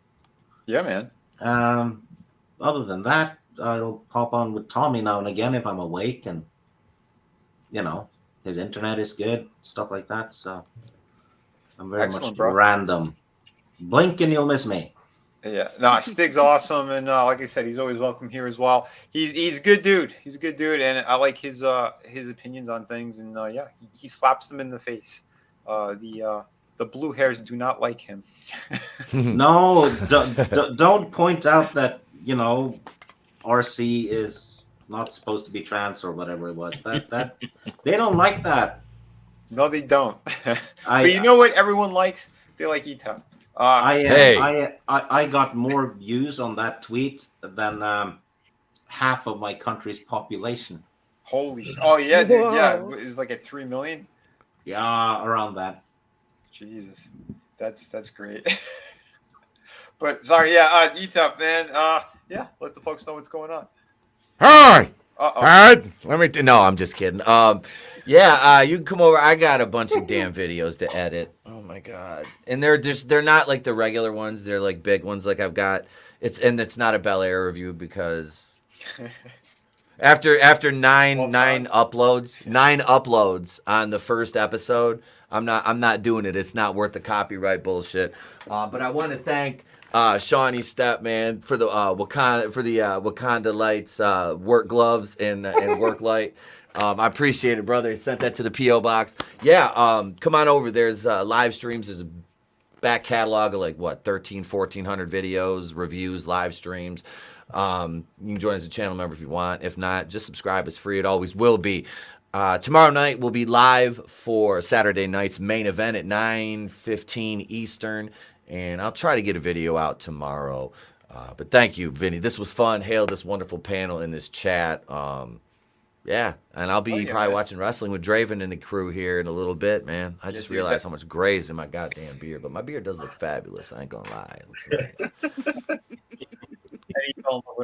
Yeah, man. Other than that, I'll pop on with Tommy now and again if I'm awake, and his internet is good, stuff like that. So I'm very much random. Blink and you'll miss me. Yeah, no, Stig's awesome, and like I said, he's always welcome here as well. He's a good dude. He's a good dude, and I like his opinions on things. And he slaps them in the face. The blue hairs do not like him. No, don't point out that RC is not supposed to be trans or whatever it was. That they don't like that. No, they don't. But you know what everyone likes? They like Ito. I got more views on that tweet than half of my country's population. Holy! Oh yeah, dude. Yeah, it was like at 3 million. Yeah, around that. Jesus, that's great. But sorry, Etop, man. Let the folks know what's going on. Hi. No, I'm just kidding. You can come over. I got a bunch of damn videos to edit. Oh my god. And they're not like the regular ones. They're like big ones. Like I've got it's not a Bel Air review because after nine uploads on the first episode, I'm not doing it. It's not worth the copyright bullshit. But I want to thank Shawnee Stepman for the Wakanda Lights work gloves and work light. I appreciate it, brother. He sent that to the P.O. box. Come on over. There's live streams. There's a back catalog of 1,400 videos, reviews, live streams. You can join as a channel member if you want. If not, just subscribe. It's free. It always will be. Tomorrow night we'll be live for Saturday night's main event at 9:15 Eastern. And I'll try to get a video out tomorrow. But thank you, Vinny. This was fun. Hail this wonderful panel in this chat. And I'll be probably watching wrestling with Draven and the crew here in a little bit, man. I just realized how much gray is in my goddamn beard. But my beard does look fabulous. I ain't going to lie. It looks nice.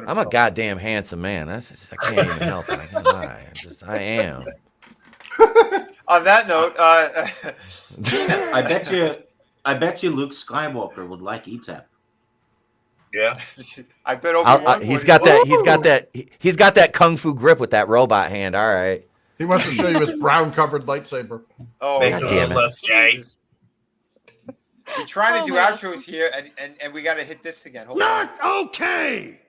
I'm a goddamn handsome man. I can't even help it. I can't lie. I am. On that note, I bet you Luke Skywalker would like ETAP. Yeah, I bet he's got that kung fu grip with that robot hand. All right. He wants to show you his brown covered lightsaber. Oh, makes it a little less gay. We're trying to do outros here, and we got to hit this again. Hold on. Okay.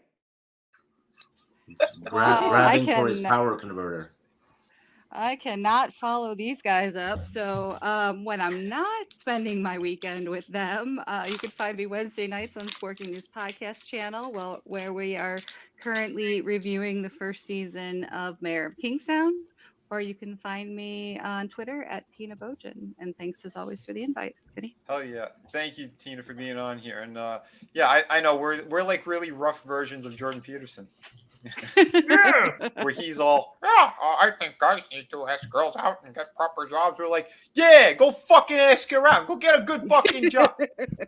Grabbing for his power converter. I cannot follow these guys up. So when I'm not spending my weekend with them, you can find me Wednesday nights on Sporking News Podcast channel, where we are currently reviewing the first season of Mayor of Kingstown. Or you can find me on Twitter at Tina Bojan. And thanks as always for the invite, Vinny. Hell yeah. Thank you, Tina, for being on here. And I know we're like really rough versions of Jordan Peterson. Where he's all, I think guys need to ask girls out and get proper jobs. We're like, yeah, go fucking ask around. Go get a good fucking job.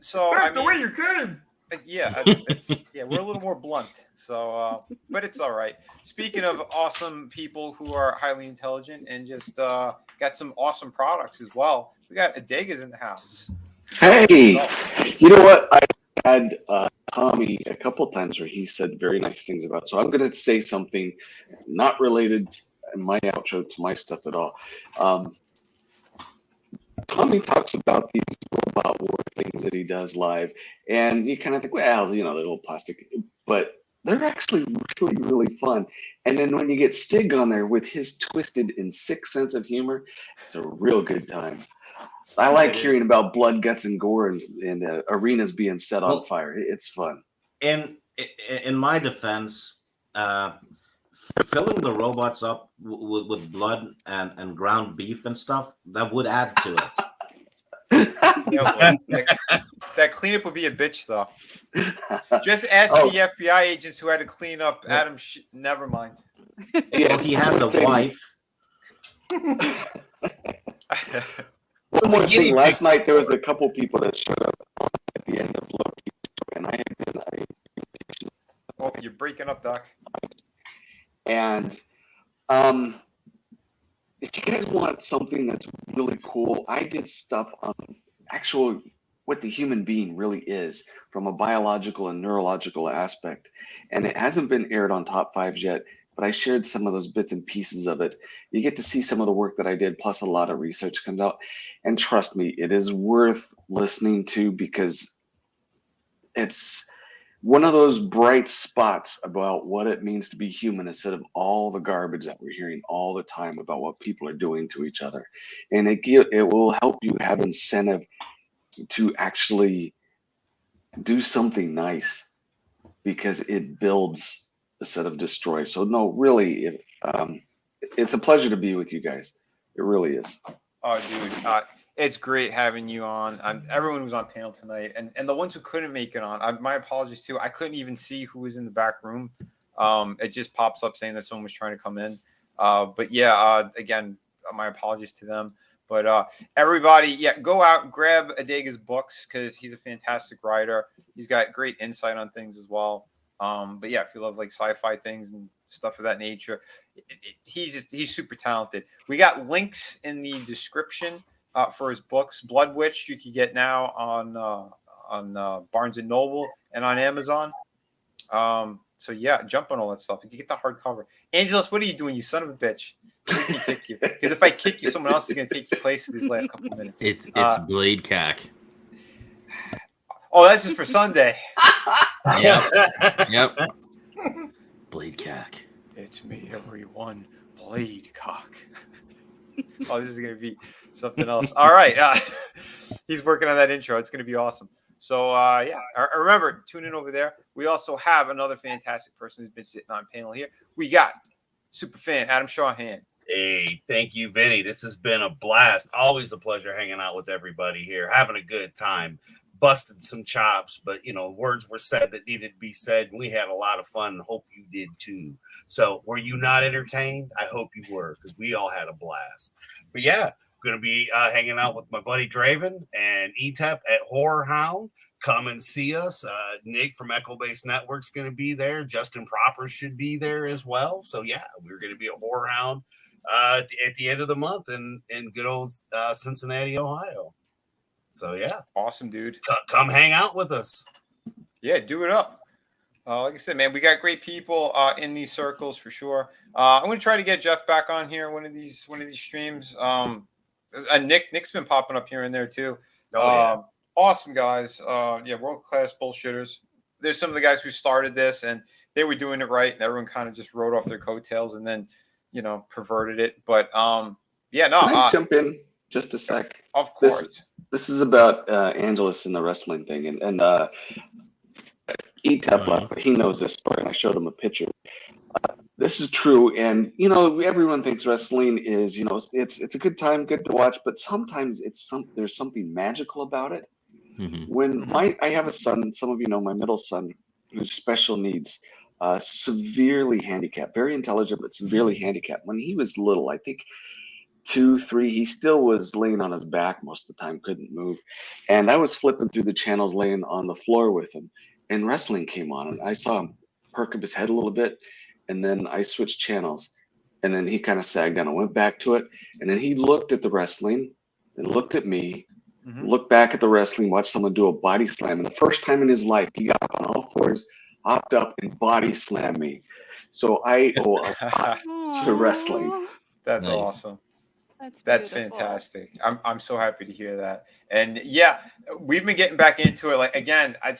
So that's the way you came. Yeah, we're a little more blunt. So, but it's all right. Speaking of awesome people who are highly intelligent and just got some awesome products as well, we got Adega's in the house. Hey, you know what? I had Tommy a couple times where he said very nice things about. So I'm going to say something not related in my outro to my stuff at all. Tommy talks about these robot war things that he does live, and you kind of think, well, they're little plastic, but they're actually really, really fun. And then when you get Stig on there with his twisted and sick sense of humor, it's a real good time. I like hearing about blood, guts, and gore and arenas being set on fire. It's fun. In my defense, filling the robots up with blood and ground beef and stuff, that would add to it. That cleanup would be a bitch, though. Just ask the FBI agents who had to clean up Adam. Never mind. Well, he has a wife. One more thing. Last night there was a couple people that showed up at the end of Loki, and I had denied. Oh, you're breaking up, Doc. And if you guys want something that's really cool, I did stuff on actual what the human being really is from a biological and neurological aspect. And it hasn't been aired on Top Fives yet, but I shared some of those bits and pieces of it. You get to see some of the work that I did, plus a lot of research comes out. And trust me, it is worth listening to because it's one of those bright spots about what it means to be human instead of all the garbage that we're hearing all the time about what people are doing to each other. And it will help you have incentive to actually do something nice because it builds instead of destroys. So no, really, it's a pleasure to be with you guys. It really is. Oh, dude, it's great having you on. Everyone who was on panel tonight, and the ones who couldn't make it on, my apologies too. I couldn't even see who was in the back room. It just pops up saying that someone was trying to come in. But yeah, again, my apologies to them. But everybody, yeah, go out and grab Adega's books because he's a fantastic writer. He's got great insight on things as well. But yeah, if you love like sci-fi things and stuff of that nature, he's super talented. We got links in the description for his books. Blood Witch you can get now on Barnes and Noble and on Amazon. So yeah, jump on all that stuff. You can get the hardcover. Angelus, what are you doing, you son of a bitch? Let me kick you. Because if I kick you, someone else is going to take your place for these last couple of minutes. It's Blade Cack. Oh, that's just for Sunday. Yep. Blade Cack. It's me, everyone. Blade Cock. Oh, this is going to be something else. All right. He's working on that intro. It's going to be awesome. So, yeah, remember, tune in over there. We also have another fantastic person who's been sitting on panel here. We got superfan Adam Shawhan. Hey, thank you, Vinny. This has been a blast. Always a pleasure hanging out with everybody here, having a good time, busted some chops, but, words were said that needed to be said, and we had a lot of fun. Hope you did, too. So were you not entertained? I hope you were, because we all had a blast. But, yeah, going to be hanging out with my buddy Draven and ETEP at Horror Hound. Come and see us. Nick from Echo Base Network's going to be there. Justin Proper should be there as well. So, yeah, we're going to be at Horror Hound at the end of the month in good old Cincinnati, Ohio. So, yeah. Awesome, dude. Come hang out with us. Yeah, do it up. Like I said, man, we got great people in these circles for sure. I'm going to try to get Jeff back on here one of these streams. And Nick's been popping up here and there, too. Awesome guys. Yeah, world-class bullshitters. There's some of the guys who started this, and they were doing it right, and everyone kind of just rode off their coattails and then, perverted it. But, yeah, no. Can I jump in just a sec? Of course. This is about Angelus and the wrestling thing. And ETEP, he knows this story, and I showed him a picture. This is true, and everyone thinks wrestling is, it's a good time, good to watch, but sometimes there's something magical about it. Mm-hmm. When I have a son, some of you know my middle son, who's special needs, severely handicapped, very intelligent, but severely handicapped. When he was little, I think 2, 3, he still was laying on his back most of the time, couldn't move. And I was flipping through the channels, laying on the floor with him, and wrestling came on, and I saw him perk up his head a little bit. And then I switched channels, and then he kind of sagged down. I went back to it, and then he looked at the wrestling, and looked at me, look back at the wrestling, watch someone do a body slam, and the first time in his life he got up on all fours, hopped up, and body slammed me. So I owe a lot to wrestling. That's awesome. That's fantastic. I'm so happy to hear that. And yeah, we've been getting back into it. Like again, I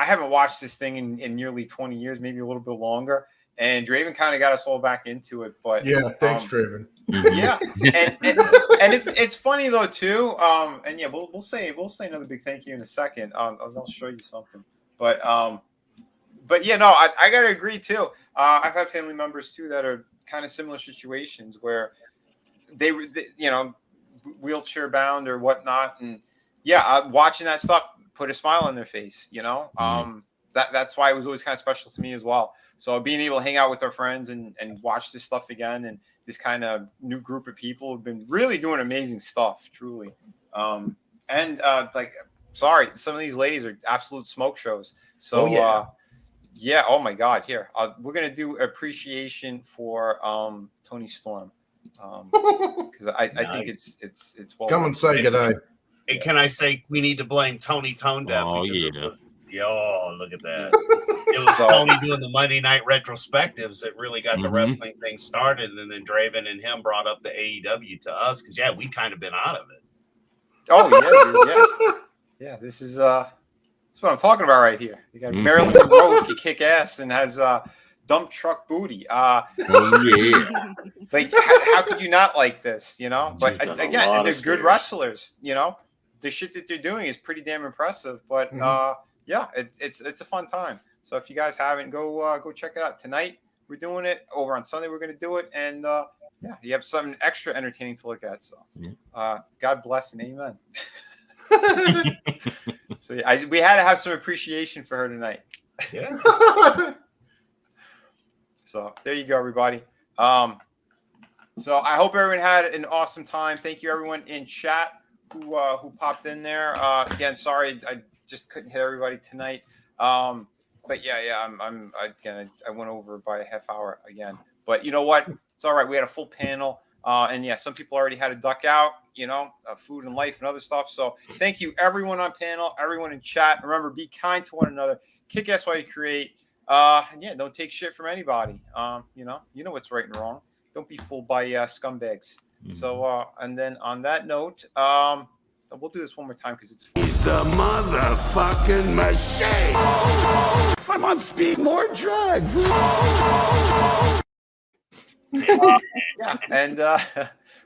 haven't watched this thing in nearly 20 years, maybe a little bit longer. And Draven kind of got us all back into it. But yeah, thanks, Draven. Yeah, and it's funny though too. And yeah, we'll say another big thank you in a second. I'll show you something. But yeah, no, I gotta agree too. I've had family members too that are kind of similar situations where they you know, wheelchair bound or whatnot, and yeah, watching that stuff put a smile on their face. You know, that's why it was always kind of special to me as well. So being able to hang out with our friends and watch this stuff again, and this kind of new group of people have been really doing amazing stuff, truly. Like, sorry, some of these ladies are absolute smoke shows. So yeah, oh my God, here we're gonna do appreciation for Tony Storm, because I think it's well. Come and say goodnight. And can I say we need to blame Tony Tone Deaf? Oh yeah. Look at that. It was Tony doing the Monday night retrospectives that really got the wrestling thing started, and then Draven and him brought up the AEW to us because we kind of been out of it. Oh yeah, dude, yeah. This is that's what I'm talking about right here. You got Marilyn Monroe who can kick ass and has dump truck booty. Like how could you not like this? You know, but again, and they're good wrestlers. You know, the shit that they're doing is pretty damn impressive. But yeah, it's a fun time. So if you guys haven't, go check it out. Tonight we're doing it. Over on Sunday we're going to do it, and yeah, you have something extra entertaining to look at. So God bless and amen. So we had to have some appreciation for her tonight. Yeah. So there you go, everybody. So I hope everyone had an awesome time. Thank you, everyone in chat who popped in there. Again, sorry I just couldn't hit everybody tonight. But yeah, I went over by a half hour again. But you know what? It's all right. We had a full panel. And yeah, some people already had to duck out, you know, food and life and other stuff. So thank you, everyone on panel, everyone in chat. Remember, be kind to one another. Kick ass while you create. And yeah, don't take shit from anybody. You know what's right and wrong. Don't be fooled by scumbags. So, and then on that note, we'll do this one more time because it's fun. He's the motherfucking machine. If I'm on speed, more drugs. Yeah, and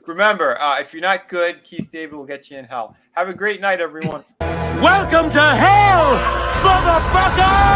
remember, if you're not good, Keith David will get you in hell. Have a great night, everyone. Welcome to hell, motherfucker!